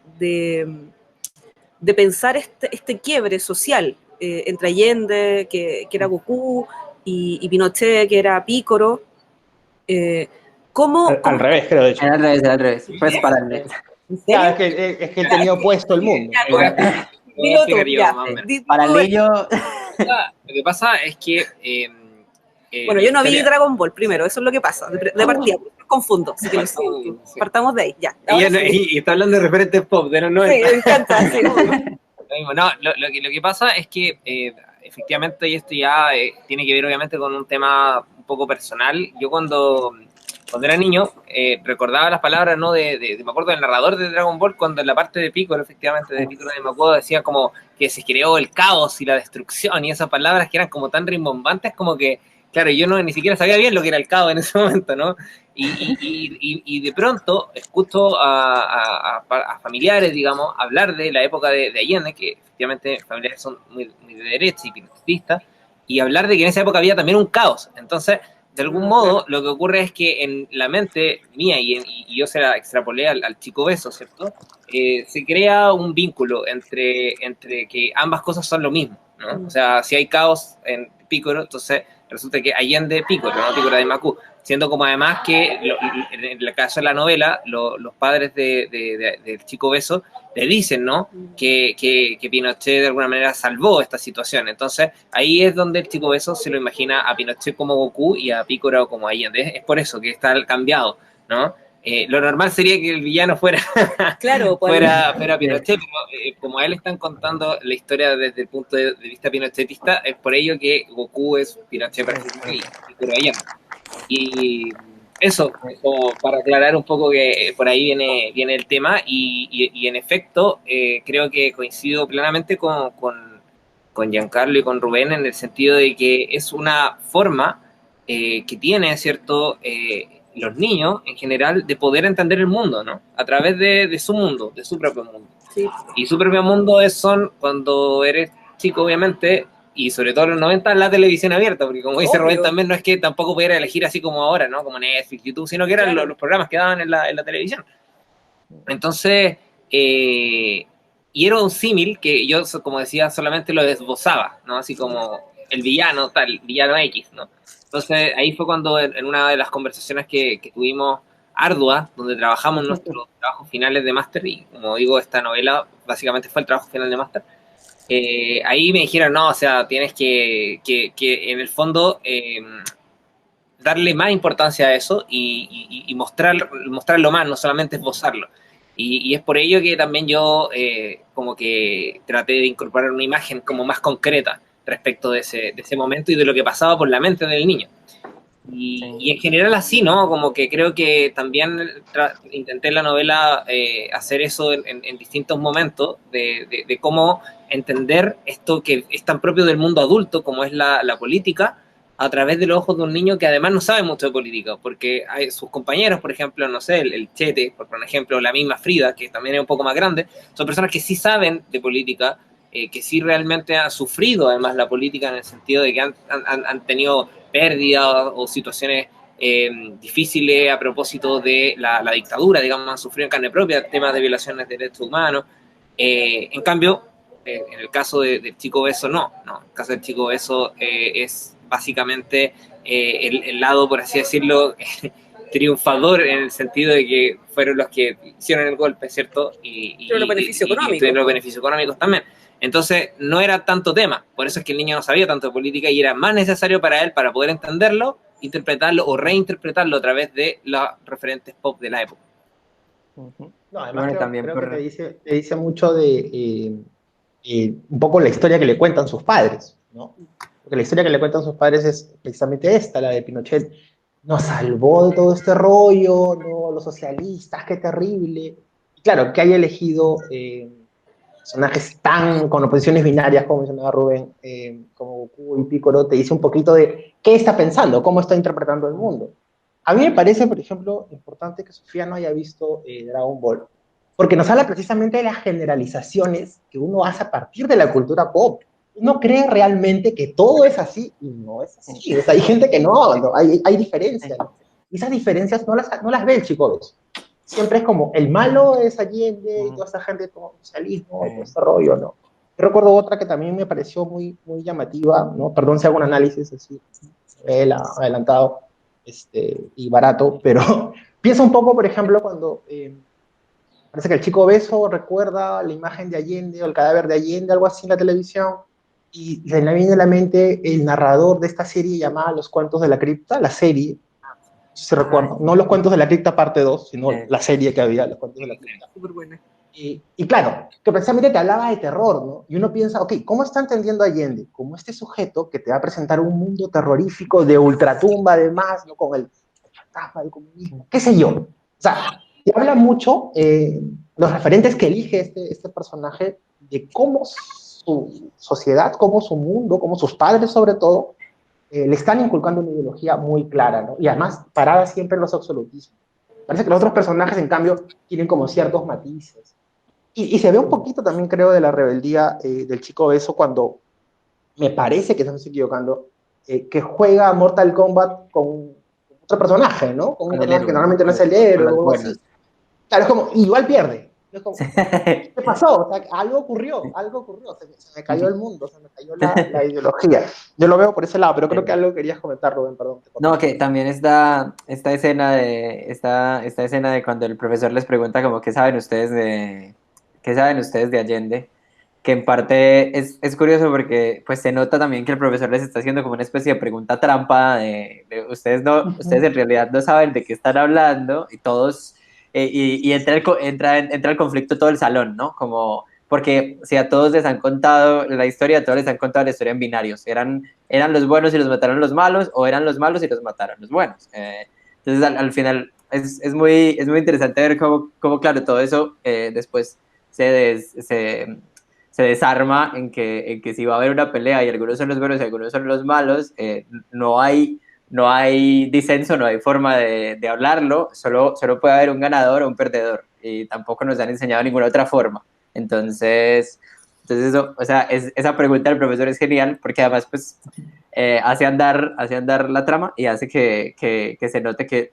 pensar este quiebre social entre Allende, que era Goku, y Pinochet, que era Pícoro. Al revés, creo, de hecho. Era al revés. Pues para el... Claro, es que él tenía opuesto el mundo. Dilo tú, ya. Paralillo. Lo que pasa es que... bueno, yo no vi Dragon Ball primero, eso es lo que pasa, de partida, me confundo, así que lo siento. Sí. Partamos de ahí, ya. Y está hablando de referentes pop de los 90. Sí, me encanta, sí. No, lo que pasa es que efectivamente, y esto ya tiene que ver obviamente con un tema un poco personal, yo cuando era niño recordaba las palabras, ¿no? Me acuerdo del narrador de Dragon Ball, cuando en la parte de Piccolo, efectivamente, de Piccolo de Makoto, decía como que se creó el caos y la destrucción, y esas palabras que eran como tan rimbombantes, como que claro, yo ni siquiera sabía bien lo que era el caos en ese momento, ¿no? Y de pronto escucho a familiares, digamos, hablar de la época de Allende, que efectivamente familiares son muy de derecha y pinochetistas, y hablar de que en esa época había también un caos. Entonces, de algún modo, lo que ocurre es que en la mente mía, y yo se la extrapolé al Chico Beso, ¿cierto? Se crea un vínculo entre que ambas cosas son lo mismo, ¿no? O sea, si hay caos en Pícoro, entonces resulta que Allende Pícoro, ¿no? Pícoro de Macú, siendo como además que en el caso de la novela los padres del Chico Beso le dicen, ¿no? Que Pinochet de alguna manera salvó esta situación. Entonces ahí es donde el Chico Beso se lo imagina a Pinochet como Goku y a Pícoro como Allende. Es por eso que está cambiado, ¿no? Lo normal sería que el villano fuera claro, fuera Pinochet, pero como a él están contando la historia desde el punto de vista pinochetista, es por ello que Goku es Pinochet y Pícoro Allende. Y eso, como para aclarar un poco que por ahí viene el tema, y en efecto creo que coincido plenamente con Giancarlo y con Rubén en el sentido de que es una forma que tiene, ¿cierto?, los niños en general de poder entender el mundo, ¿no? A través de su mundo, de su propio mundo. Sí. Y su propio mundo son cuando eres chico, obviamente, y sobre todo en los 90, la televisión abierta, porque como dice Rubén también, no es que tampoco pudiera elegir así como ahora, ¿no? Como Netflix, YouTube, sino que eran los programas que daban en la televisión. Entonces, y era un símil que yo, como decía, solamente lo esbozaba, ¿no? Así como el villano, tal, villano X, ¿no? Entonces, ahí fue cuando en una de las conversaciones que tuvimos arduas, donde trabajamos nuestros trabajos finales de máster, y como digo, esta novela básicamente fue el trabajo final de máster, ahí me dijeron, no, o sea, tienes que en el fondo darle más importancia a eso y mostrarlo más, no solamente esbozarlo. Y es por ello que también yo como que traté de incorporar una imagen como más concreta respecto de ese momento y de lo que pasaba por la mente del niño. Y en general así, ¿no? Como que creo que también intenté en la novela hacer eso en distintos momentos, de cómo entender esto que es tan propio del mundo adulto como es la política, a través de los ojos de un niño que además no sabe mucho de política, porque hay sus compañeros, por ejemplo, no sé, el Chete, por ejemplo, la misma Frida, que también es un poco más grande, son personas que sí saben de política, que sí realmente han sufrido además la política en el sentido de que han tenido pérdidas o situaciones difíciles a propósito de la dictadura, digamos, han sufrido en carne propia temas de violaciones de derechos humanos. En cambio, en el caso del Chico Beso, no. En el caso del Chico Beso es básicamente el lado, por así decirlo, triunfador en el sentido de que fueron los que hicieron el golpe, ¿cierto? Y los beneficios económicos. tuvieron los beneficios económicos también. Entonces, no era tanto tema. Por eso es que el niño no sabía tanto de política y era más necesario para él, para poder entenderlo, interpretarlo o reinterpretarlo a través de los referentes pop de la época. No, además Bueno, también creo que te dice mucho de un poco la historia que le cuentan sus padres, ¿no? Porque la historia que le cuentan sus padres es precisamente esta, la de Pinochet. Nos salvó de todo este rollo, ¿no? Los socialistas, qué terrible. Y claro, que haya elegido personajes tan con oposiciones binarias, como mencionaba Rubén, como Goku y Piccolo, te dice un poquito de qué está pensando, cómo está interpretando el mundo. A mí me parece, por ejemplo, importante que Sofía no haya visto Dragon Ball, porque nos habla precisamente de las generalizaciones que uno hace a partir de la cultura pop. Uno cree realmente que todo es así y no es así. O sea, hay gente que no hay diferencias. ¿No? Y esas diferencias no las ve el chico 2. Siempre es como, el malo es Allende, y toda esa gente, todo socialismo, todo ese rollo, ¿no? Yo recuerdo otra que también me pareció muy, muy llamativa, ¿no? Perdón si hago un análisis así, adelantado y barato, pero piensa un poco, por ejemplo, cuando parece que el chico obeso recuerda la imagen de Allende o el cadáver de Allende, algo así en la televisión, y se le viene a la mente el narrador de esta serie llamada Los Cuentos de la Cripta, la serie, si recuerdo, no Los Cuentos de la Cripta parte 2, sino la serie que había, Los Cuentos de la Cripta. Súper buena. Y claro, que precisamente te hablaba de terror, ¿no? Y uno piensa, ok, ¿cómo está entendiendo Allende? Como este sujeto que te va a presentar un mundo terrorífico de ultratumba, además, ¿no? Con el fantasma del comunismo, qué sé yo. O sea, te habla mucho los referentes que elige este personaje de cómo su sociedad, cómo su mundo, cómo sus padres sobre todo, le están inculcando una ideología muy clara, ¿no? Y además parada siempre en los absolutismos. Parece que los otros personajes, en cambio, tienen como ciertos matices. Y se ve un poquito también, creo, de la rebeldía del chico obeso cuando me parece que no me estoy equivocando, que juega Mortal Kombat con otro personaje, ¿no? Con un personaje que normalmente no es el héroe o algo así. Claro, es como, igual pierde. Es como, ¿qué pasó? O sea, algo ocurrió, se me cayó el mundo, se me cayó la ideología. Yo lo veo por ese lado, pero creo que algo querías comentar, Rubén, perdón. No, que también esta escena de cuando el profesor les pregunta como qué saben ustedes de Allende, que en parte es curioso porque pues se nota también que el profesor les está haciendo como una especie de pregunta trampa de ustedes en realidad no saben de qué están hablando y todos y entra el conflicto todo el salón, ¿no? Como porque si a todos les han contado la historia, a todos les han contado la historia en binarios, eran los buenos y los mataron los malos, o eran los malos y los mataron los buenos. Entonces, al final, es muy interesante ver cómo claro, todo eso después se desarma en que si va a haber una pelea y algunos son los buenos y algunos son los malos, no hay disenso, no hay forma de hablarlo, solo puede haber un ganador o un perdedor, y tampoco nos han enseñado ninguna otra forma. Entonces eso, o sea, esa pregunta del profesor es genial porque además pues hace andar la trama y hace que se note que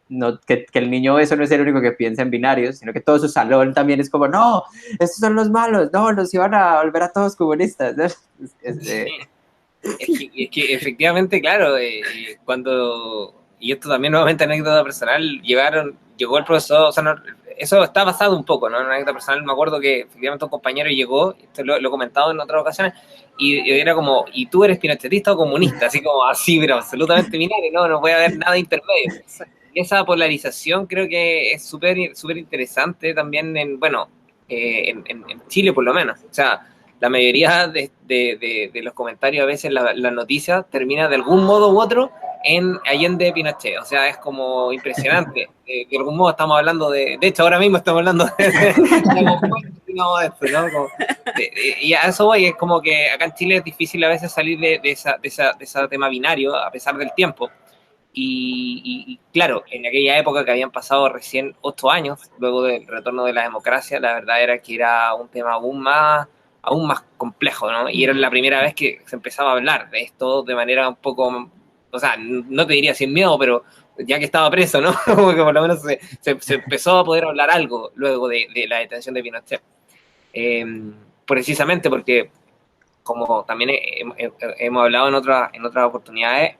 el niño eso no es el único que piensa en binarios, sino que todo su salón también es como, no, estos son los malos, no, los iban a volver a todos comunistas. Es que efectivamente, claro, cuando, y esto también nuevamente anécdota personal, llegó el profesor, o sea, no, eso está basado un poco, ¿no? En una anécdota personal, me acuerdo que efectivamente un compañero llegó, esto lo he comentado en otras ocasiones, y era como, ¿y tú eres pinochetista o comunista? Así como, así, pero absolutamente binario, no puede haber nada intermedio. Y esa polarización creo que es súper interesante también en Chile por lo menos. O sea, la mayoría de los comentarios, a veces la noticia termina de algún modo u otro en Allende Pinochet. O sea, es como impresionante. De algún modo estamos hablando de hecho, ahora mismo estamos hablando esto, ¿no? Y a eso voy, es como que acá en Chile es difícil a veces salir de ese tema binario, a pesar del tiempo. Y claro, en aquella época que habían pasado recién 8 años, luego del retorno de la democracia, la verdad era que era un tema aún más complejo, ¿no? Y era la primera vez que se empezaba a hablar de esto de manera un poco, o sea, no te diría sin miedo, pero ya que estaba preso, ¿no? Como que por lo menos se empezó a poder hablar algo luego de la detención de Pinochet. Precisamente porque, como también hemos hablado en otras oportunidades,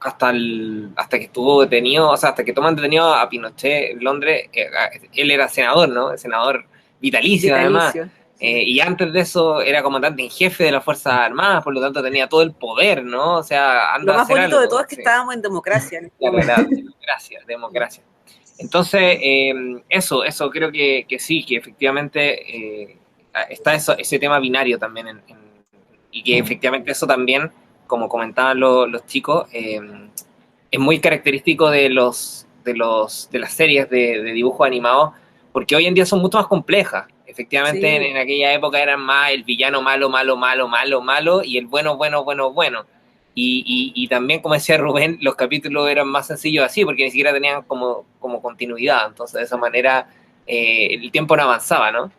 hasta que estuvo detenido, o sea, hasta que toman detenido a Pinochet en Londres, él era senador, ¿no? El senador vitalicio, además. Y antes de eso era comandante en jefe de las Fuerzas Armadas, por lo tanto tenía todo el poder, ¿no? O sea, anda Lo más a hacer bonito algo, de todo es que sí. estábamos en democracia. Claro, era democracia. Entonces, eso creo que sí, que efectivamente está ese tema binario también, y que efectivamente eso también, como comentaban los chicos, es muy característico de las series de dibujos animados, porque hoy en día son mucho más complejas. Efectivamente, Sí. en aquella época eran más el villano malo, y el bueno. Y también, como decía Rubén, los capítulos eran más sencillos así, porque ni siquiera tenían como continuidad. Entonces, de esa manera, el tiempo no avanzaba, ¿no?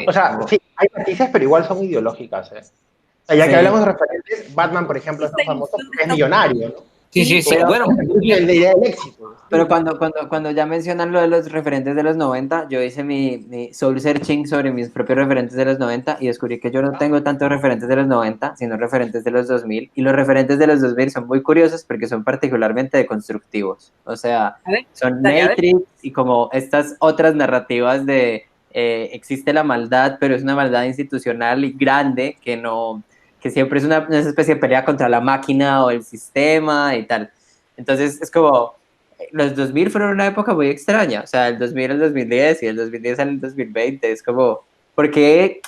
O sea, sí, hay matices, pero igual son ideológicas, ¿eh? O sea, ya Sí. que hablamos de referentes, Batman, por ejemplo, es tan Esta famoso ilusión porque es millonario, ¿no? Sí. Pero Bueno, la idea del éxito. Pero cuando ya mencionan lo de los referentes de los 90, yo hice mi soul searching sobre mis propios referentes de los 90 y descubrí que yo no tengo tantos referentes de los 90, sino referentes de los 2000. Y los referentes de los 2000 son muy curiosos porque son particularmente deconstructivos. O sea, A ver, son dale, a ver. Matrix y como estas otras narrativas de existe la maldad, pero es una maldad institucional y grande que siempre es una especie de pelea contra la máquina o el sistema y tal. Entonces es como los 2000 fueron una época muy extraña, o sea, el 2000 al 2010 y el 2010 al 2020, es como, porque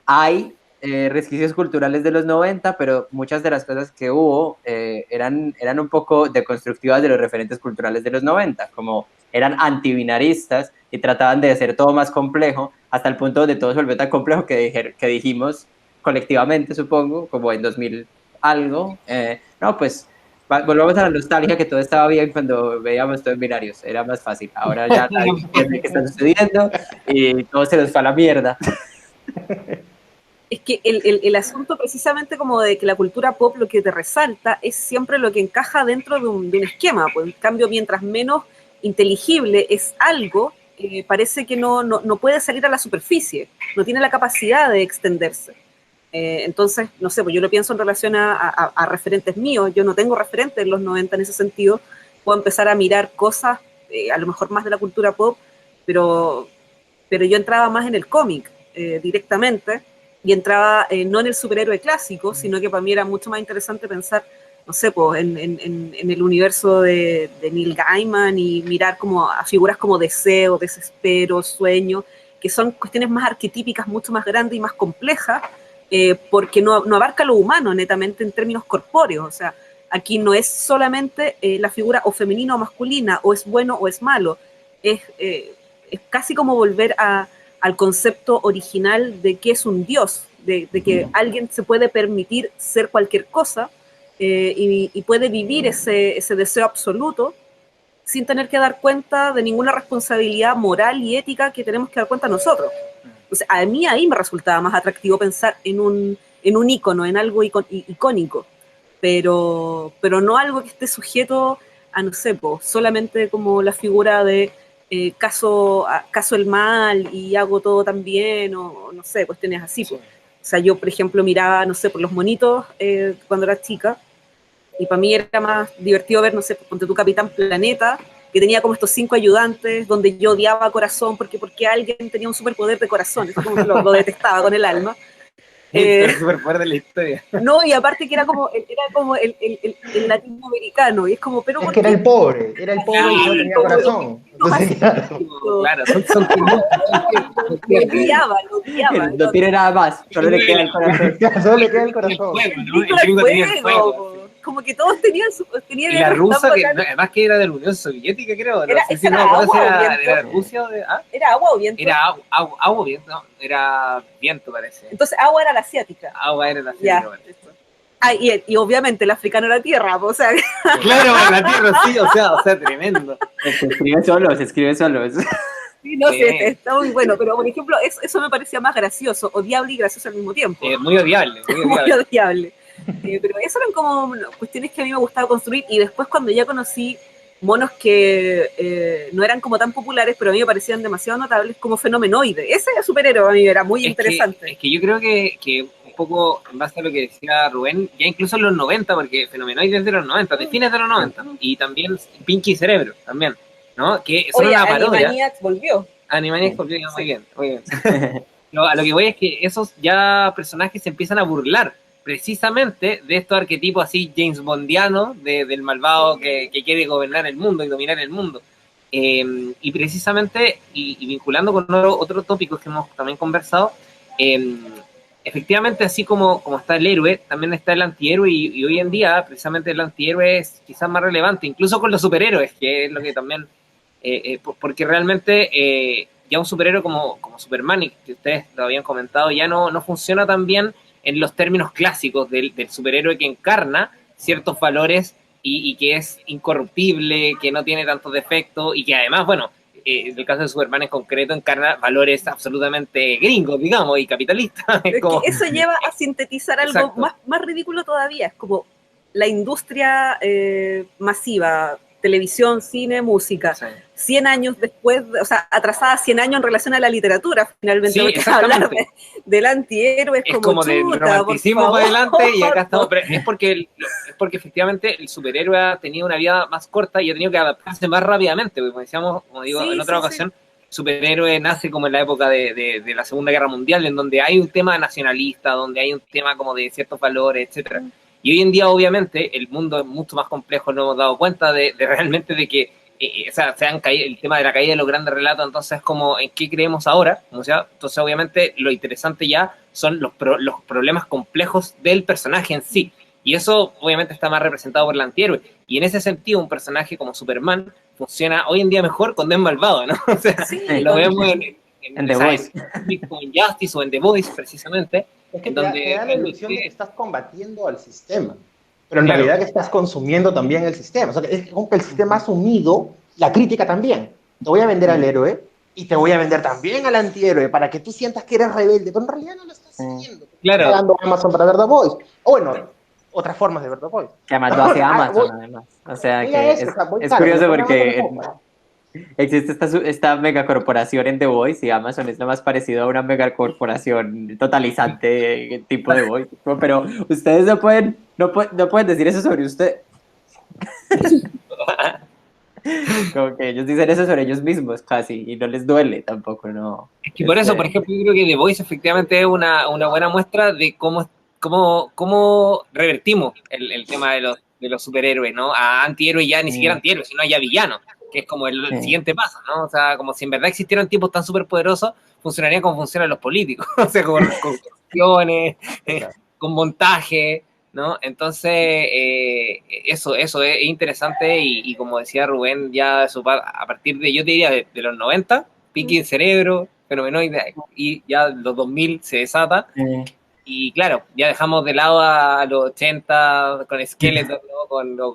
hay resquicios culturales de los 90, pero muchas de las cosas que hubo eran un poco deconstructivas de los referentes culturales de los 90, como eran antibinaristas y trataban de hacer todo más complejo, hasta el punto donde todo se volvió tan complejo que dijimos colectivamente, supongo, como en 2000 algo, no, pues volvamos a la nostalgia, que todo estaba bien cuando veíamos todo en binarios, era más fácil. Ahora ya nadie entiende qué está sucediendo y todo se nos fue a la mierda. Es que el asunto precisamente como de que la cultura pop lo que te resalta es siempre lo que encaja dentro de un esquema. Pues, en cambio, mientras menos inteligible es algo, parece que no puede salir a la superficie, no tiene la capacidad de extenderse. Entonces, no sé, pues yo lo pienso en relación a referentes míos. Yo no tengo referentes en los 90 en ese sentido. Puedo empezar a mirar cosas, a lo mejor más de la cultura pop, pero yo entraba más en el cómic directamente, y entraba no en el superhéroe clásico, sino que para mí era mucho más interesante pensar, no sé, pues, en el universo de Neil Gaiman, y mirar como a figuras como deseo, desespero, sueño, que son cuestiones más arquetípicas, mucho más grandes y más complejas, porque no abarca lo humano netamente en términos corpóreos. O sea, aquí no es solamente la figura o femenina o masculina, o es bueno o es malo, es casi como volver al concepto original de qué es un dios, de que alguien se puede permitir ser cualquier cosa, y puede vivir ese deseo absoluto sin tener que dar cuenta de ninguna responsabilidad moral y ética que tenemos que dar cuenta nosotros. Entonces, a mí ahí me resultaba más atractivo pensar en un ícono, en algo icónico, pero no algo que esté sujeto a, no sé, solamente como la figura de caso el mal y hago todo tan bien, o no sé, cuestiones así. O sea, yo, por ejemplo, miraba, no sé, por los monitos cuando era chica, y para mí era más divertido ver, no sé, ponte tu Capitán Planeta, que tenía como estos 5 ayudantes, donde yo odiaba a Corazón, porque alguien tenía un superpoder de corazón, eso como que lo detestaba con el alma. El superpoder de la historia. No, y aparte que era como el latinoamericano, y es como, pero Es ¿por que qué? era el pobre y solo tenía corazón. Entonces, claro. Claro, son Lo odiaba. No tiene nada más, solo le queda el corazón. Solo le queda el corazón. El fuego. Como que todos tenían y la rusa, que además que era de la Unión Soviética, creo. Era Rusia o de. ¿Ah? Era agua o viento. Era agua o viento, no, era viento, parece. Entonces, agua era la asiática. Agua era la asiática. Bueno. Y obviamente el africano era tierra, o sea. Claro, la tierra sí, o sea, tremendo. Se escribe solo. Sí, no sé, está muy bueno, pero por ejemplo, eso me parecía más gracioso, odiable y gracioso al mismo tiempo. Muy odiable. Muy odiable. Pero eso eran como cuestiones que a mí me gustaba construir, y después cuando ya conocí monos que no eran como tan populares, pero a mí me parecían demasiado notables, como Fenomenoide. Ese superhéroe a mí era muy interesante. Es que yo creo que un poco en base a lo que decía Rubén, ya incluso en los 90, porque Fenomenoide es de los 90, de fines de los 90, y también Pinky Cerebro, también, ¿no? Que son Oye, una parodia. Animaniacs volvió. Animaniacs volvió, muy bien, muy bien. No, a lo que voy es que esos ya personajes se empiezan a burlar precisamente de estos arquetipos así James Bondianos, del malvado que quiere gobernar el mundo y dominar el mundo. Y precisamente, y vinculando con otros tópicos que hemos también conversado, efectivamente, así como está el héroe, también está el antihéroe, y hoy en día, precisamente, el antihéroe es quizás más relevante, incluso con los superhéroes, que es lo que también, porque realmente ya un superhéroe como Superman, y que ustedes lo habían comentado, ya no funciona tan bien en los términos clásicos del superhéroe que encarna ciertos valores y que es incorruptible, que no tiene tantos defectos, y que además, bueno, en el caso de Superman en concreto, encarna valores absolutamente gringos, digamos, y capitalistas. Es como... que eso lleva a sintetizar algo más ridículo todavía. Es como la industria masiva, televisión, cine, música. Sí. 100 años después, o sea, atrasada 100 años en relación a la literatura, finalmente. Sí, hablar del antihéroe es como del romanticismo para adelante, y acá estamos. Pero es porque efectivamente el superhéroe ha tenido una vida más corta y ha tenido que adaptarse más rápidamente. Como decíamos, como digo, en otra ocasión, superhéroe nace como en la época de la Segunda Guerra Mundial, en donde hay un tema nacionalista, donde hay un tema como de ciertos valores, etcétera. Y hoy en día, obviamente, el mundo es mucho más complejo, nos hemos dado cuenta de realmente de que o sea, el tema de la caída de los grandes relatos, entonces, como en qué creemos ahora, o sea, entonces, obviamente, lo interesante ya son los problemas complejos del personaje en sí. Y eso, obviamente, está más representado por el antihéroe. Y en ese sentido, un personaje como Superman funciona hoy en día mejor cuando es malvado, ¿no? O sea, lo vemos en The Voice. Como en Justice o en The Voice, precisamente. Es que donde te da la ilusión de que estás combatiendo al sistema, pero en realidad que estás consumiendo también el sistema. O sea, es como que el sistema ha asumido la crítica también. Te voy a vender al héroe y te voy a vender también al antihéroe para que tú sientas que eres rebelde, pero en realidad no lo estás haciendo. Claro. Estás pagando Amazon para ver The Voice. O bueno, otras formas de ver The Voice. Que además lo hace Amazon, además. O sea, que es curioso porque existe esta megacorporación en The Voice, y Amazon es lo más parecido a una megacorporación totalizante tipo The Voice. Pero ustedes no pueden decir eso sobre usted. Como que ellos dicen eso sobre ellos mismos casi, y no les duele tampoco, ¿no? Es que por eso, por ejemplo, yo creo que The Voice efectivamente es una buena muestra de cómo revertimos el tema de los superhéroes, ¿no? A antihéroes, ya ni siquiera antihéroes, sino ya villanos, que es como el siguiente paso, ¿no? O sea, como si en verdad existieran tipos tan superpoderosos, funcionarían como funcionan los políticos, o sea, con corrupciones, con montaje, ¿no? Entonces, eso es interesante, y como decía Rubén, ya a partir de, yo te diría, de los 90, Pinky Cerebro, Fenomenoide, y ya los 2000 se desata. Y claro, ya dejamos de lado a los 80 con Skeletor, ¿no?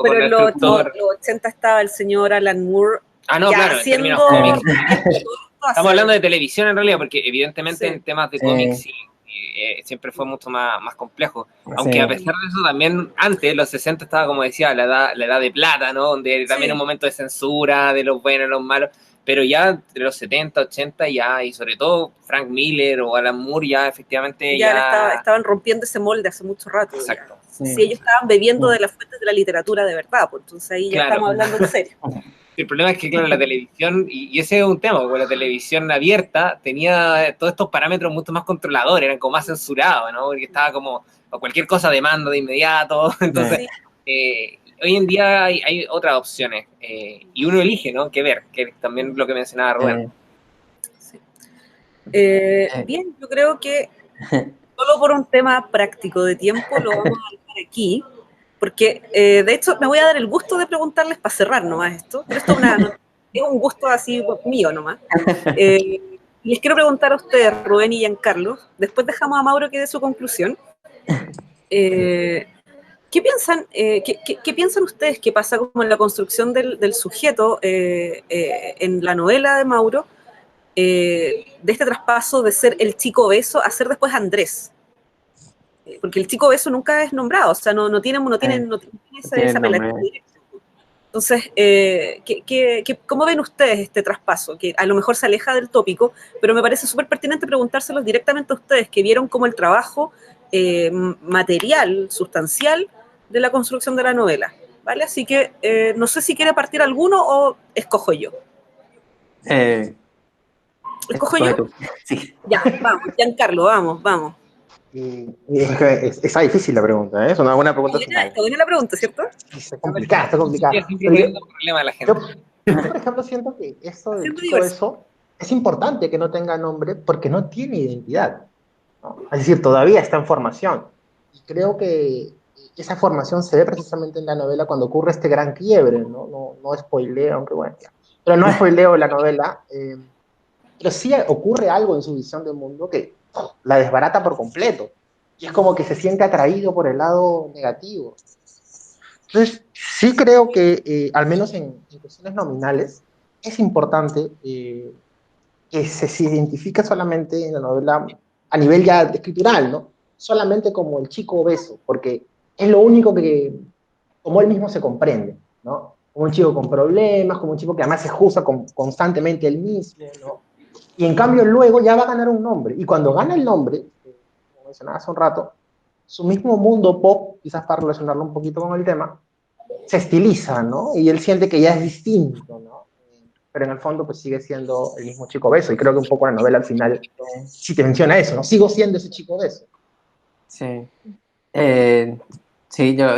Pero en los 80 estaba el señor Alan Moore. Ah, no, claro, en términos cómics. Estamos hablando de televisión en realidad, porque evidentemente en temas de cómics siempre fue mucho más complejo. Aunque a pesar de eso, también antes, los 60 estaba, como decía, la edad de plata, ¿no? Donde también un momento de censura de los buenos y los malos. Pero ya de los 70, 80 ya, y sobre todo Frank Miller o Alan Moore ya efectivamente ya estaban rompiendo ese molde hace mucho rato. Exacto. Sí, ellos estaban bebiendo de las fuentes de la literatura de verdad, pues entonces ahí ya estamos hablando en serio. El problema es que, claro, la televisión, y ese es un tema, porque la televisión abierta tenía todos estos parámetros mucho más controladores, eran como más censurados, ¿no? Porque estaba como cualquier cosa de mando de inmediato, entonces hoy en día hay otras opciones, y uno elige, ¿no? Qué ver, que es también lo que mencionaba Rubén. Bien, yo creo que solo por un tema práctico de tiempo lo vamos a dejar aquí, porque de hecho me voy a dar el gusto de preguntarles para cerrar nomás esto, pero esto es un gusto así mío nomás. Les quiero preguntar a ustedes, Rubén y Giancarlo, después dejamos a Mauro que dé su conclusión. ¿Qué piensan, qué piensan ustedes que pasa como en la construcción del sujeto en la novela de Mauro, de este traspaso de ser el chico obeso a ser después Andrés? Porque el chico obeso nunca es nombrado, o sea, no tiene esa apelación directa. Entonces, ¿cómo ven ustedes este traspaso? Que a lo mejor se aleja del tópico, pero me parece súper pertinente preguntárselos directamente a ustedes, que vieron como el trabajo material, sustancial, de la construcción de la novela, ¿vale? Así que no sé si quiere partir alguno o escojo yo. ¿Escojo Escoge yo? tú. Sí. Ya, vamos, Giancarlo, vamos. Está difícil la pregunta, ¿eh? Es una buena pregunta final. Está buena la pregunta, ¿cierto? Está complicada, está complicada. Siempre poniendo un problema a la gente. Yo, por ejemplo, siento que esto del Siendo chico diverso. eso es importante que no tenga nombre porque no tiene identidad, ¿no? Es decir, todavía está en formación. Y creo que esa formación se ve precisamente en la novela cuando ocurre este gran quiebre, ¿no? No spoileo, aunque bueno, ya. Pero no spoileo la novela, pero sí ocurre algo en su visión del mundo que la desbarata por completo. Y es como que se siente atraído por el lado negativo. Entonces, sí creo que, al menos en cuestiones nominales, es importante que se identifique solamente en la novela a nivel ya escritural, ¿no? Solamente como el chico obeso, porque es lo único que, como él mismo se comprende, ¿no? Como un chico con problemas, como un chico que además se juzga constantemente él mismo, ¿no? Y en cambio luego ya va a ganar un nombre, y cuando gana el nombre, como mencionaba hace un rato, su mismo mundo pop, quizás para relacionarlo un poquito con el tema, se estiliza, ¿no? Y él siente que ya es distinto, ¿no? Pero en el fondo pues sigue siendo el mismo chico beso, y creo que un poco la novela al final sí te menciona eso, ¿no? Sigo siendo ese chico beso. Sí. Eh, sí, yo.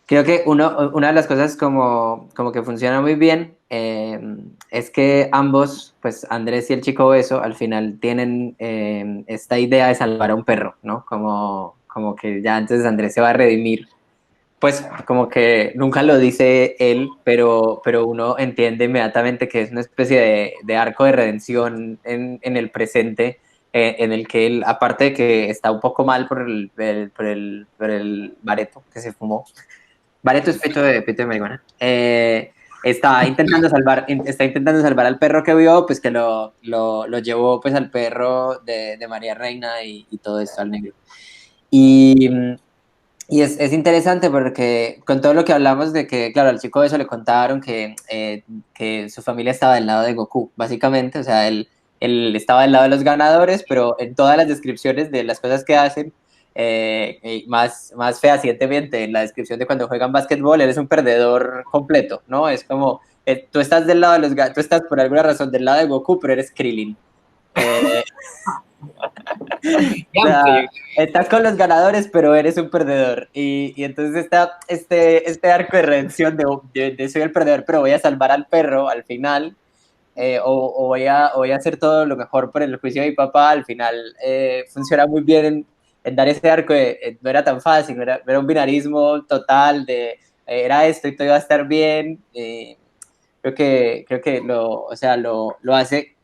Creo que una de las cosas como que funciona muy bien es que ambos, pues Andrés y el chico beso, al final tienen esta idea de salvar a un perro, ¿no? Como que ya antes Andrés se va a redimir. Pues como que nunca lo dice él, pero uno entiende inmediatamente que es una especie de arco de redención en el presente, en el que él, aparte de que está un poco mal por el bareto que se fumó. Bareto es pito de marihuana. Está intentando salvar al perro que vio, pues que lo llevó pues al perro de María Reina y todo esto al negro. Y, y es interesante porque con todo lo que hablamos de que, claro, al chico eso le contaron que su familia estaba del lado de Goku, básicamente, o sea, él estaba del lado de los ganadores, pero en todas las descripciones de las cosas que hacen, más fehacientemente en la descripción de cuando juegan básquetbol, eres un perdedor completo, ¿no? Es como, tú estás del lado de tú estás por alguna razón del lado de Goku, pero eres Krillin. O sea, estás con los ganadores, pero eres un perdedor. Y entonces está este arco de redención de soy el perdedor, pero voy a salvar al perro al final, o voy a hacer todo lo mejor por el juicio de mi papá. Al final funciona muy bien en dar ese arco no era tan fácil, no era un binarismo total era esto y todo iba a estar bien. Creo que lo hace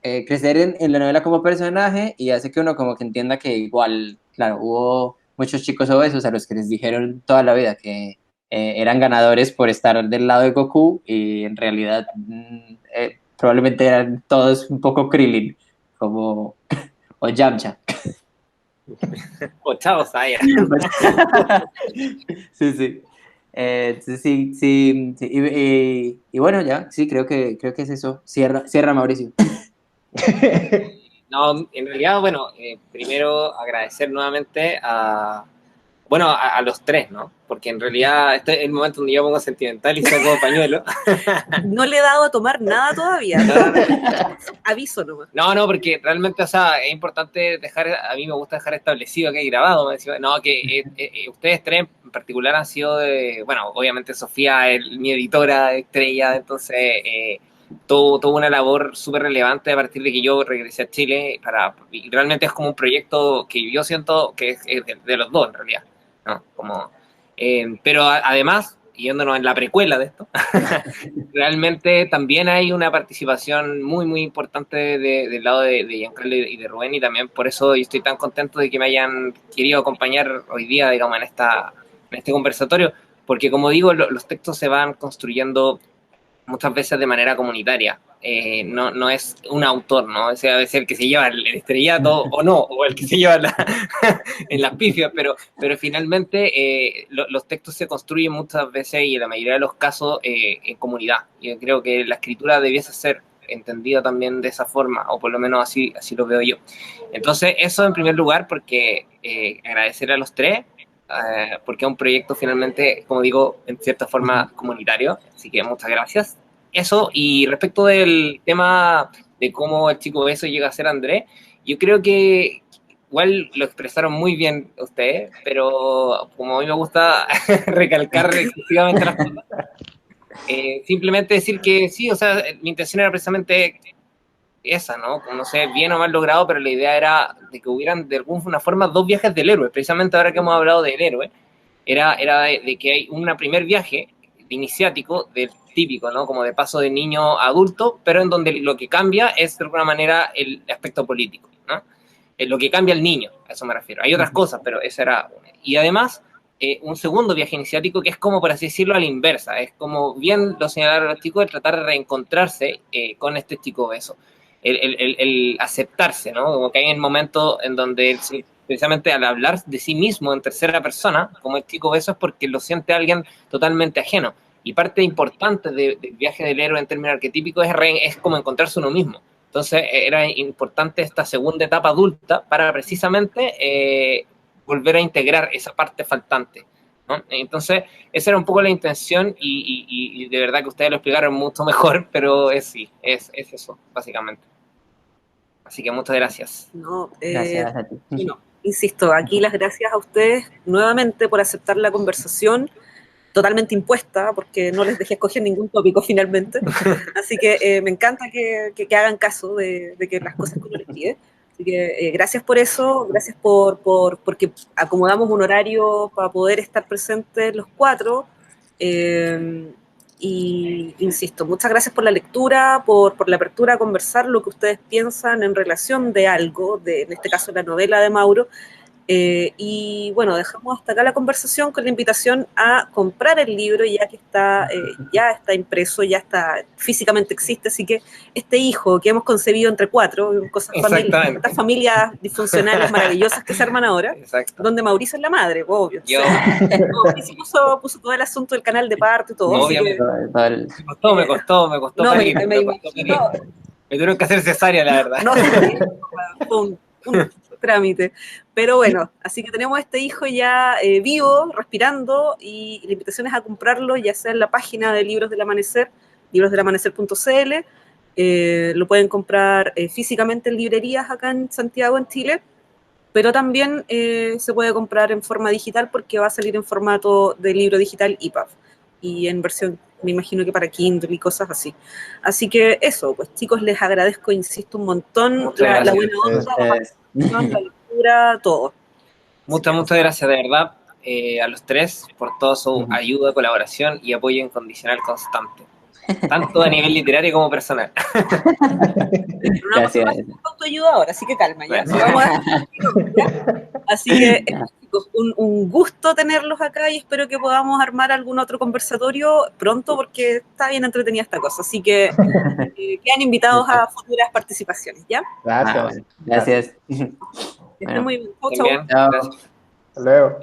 crecer en la novela como personaje y hace que uno como que entienda que igual, claro, hubo muchos chicos obesos a los que les dijeron toda la vida que eran ganadores por estar del lado de Goku y en realidad probablemente eran todos un poco Krillin, como o Yamcha. O chao, Saya. Sí, sí. Entonces, sí, sí, sí. Y bueno, ya, sí, creo que es eso. Cierra Mauricio. No, en realidad, bueno, primero agradecer nuevamente a los tres, ¿no? Porque en realidad este es el momento donde yo pongo sentimental y saco pañuelo. No le he dado a tomar nada todavía. Aviso nomás. No, porque realmente, o sea, es importante a mí me gusta dejar establecido que hay grabado, no, que ustedes tres en particular han sido bueno, obviamente Sofía es mi editora estrella, entonces tuvo una labor súper relevante a partir de que yo regresé a Chile, y realmente es como un proyecto que yo siento que es de los dos en realidad, ¿no? Pero además, yéndonos en la precuela de esto, realmente también hay una participación muy, muy importante del lado de Giancarlo y de Rubén, y también por eso yo estoy tan contento de que me hayan querido acompañar hoy día, digamos, en este conversatorio, porque como digo, los textos se van construyendo muchas veces de manera comunitaria. No es un autor, ¿no? O sea, debe ser el que se lleva el estrellato o no, o el que se lleva en las pifias, pero finalmente los textos se construyen muchas veces y en la mayoría de los casos en comunidad. Yo creo que la escritura debiese ser entendida también de esa forma, o por lo menos así lo veo yo. Entonces, eso en primer lugar, porque agradecer a los tres, porque es un proyecto finalmente, como digo, en cierta forma comunitario, así que muchas gracias. Eso, y respecto del tema de cómo el chico beso llega a ser Andrés, yo creo que igual lo expresaron muy bien ustedes, pero como a mí me gusta recalcar exclusivamente las cosas, simplemente decir que sí, o sea, mi intención era precisamente esa, ¿no? No sé, bien o mal logrado, pero la idea era de que hubieran de alguna forma dos viajes del héroe, precisamente ahora que hemos hablado del héroe, era de que hay un primer viaje iniciático del típico, ¿no? Como de paso de niño a adulto, pero en donde lo que cambia es de alguna manera el aspecto político, ¿no? Lo que cambia el niño, a eso me refiero. Hay otras cosas, pero esa era una. Y además, un segundo viaje iniciático que es como, por así decirlo, a la inversa. Es como bien lo señalaron los chicos, el tratar de reencontrarse con este chico beso. El aceptarse, ¿no? Como que hay un momento en donde él, precisamente al hablar de sí mismo en tercera persona, como el chico beso, es porque lo siente alguien totalmente ajeno. Y parte importante del viaje del héroe en términos arquetípicos es como encontrarse uno mismo. Entonces era importante esta segunda etapa adulta para precisamente volver a integrar esa parte faltante, ¿no? Entonces esa era un poco la intención y de verdad que ustedes lo explicaron mucho mejor, pero es eso, básicamente. Así que muchas gracias. No, Gracias a ti. bueno, insisto, aquí las gracias a ustedes nuevamente por aceptar la conversación totalmente impuesta, porque no les dejé escoger ningún tópico finalmente. Así que me encanta que hagan caso de que las cosas que uno les pide. Así que gracias por eso, gracias porque acomodamos un horario para poder estar presentes los cuatro. Y insisto, muchas gracias por la lectura, por la apertura a conversar lo que ustedes piensan en relación de algo, en este caso la novela de Mauro. Y bueno, dejamos hasta acá la conversación con la invitación a comprar el libro, ya que ya está impreso, ya está, físicamente existe, así que este hijo que hemos concebido entre cuatro, estas familias disfuncionales maravillosas que se arman ahora, Exacto. donde Mauricio es la madre, obvio. Mauricio puso todo el asunto del canal de parto y todo. Obviamente. Me costó. No, me tuvieron que hacer cesárea, la verdad. No, fue un trámite. Pero bueno, así que tenemos este hijo ya vivo, respirando, y la invitación es a comprarlo, ya sea en la página de Libros del Amanecer, librosdelamanecer.cl. Lo pueden comprar físicamente en librerías acá en Santiago, en Chile, pero también se puede comprar en forma digital porque va a salir en formato de libro digital EPUB y en versión, me imagino que para Kindle y cosas así. Así que eso, pues chicos, les agradezco, insisto, un montón la buena onda, la lectura, todo. Muchas gracias de verdad a los tres por toda su ayuda, colaboración y apoyo incondicional constante, tanto a nivel literario como personal. Gracias. Autoayuda ahora, así que calma ya. Así que chicos, un gusto tenerlos acá y espero que podamos armar algún otro conversatorio pronto porque está bien entretenida esta cosa. Así que quedan invitados a futuras participaciones, ¿ya? Gracias. Gracias. Que estén muy bien. Chau. Hasta luego.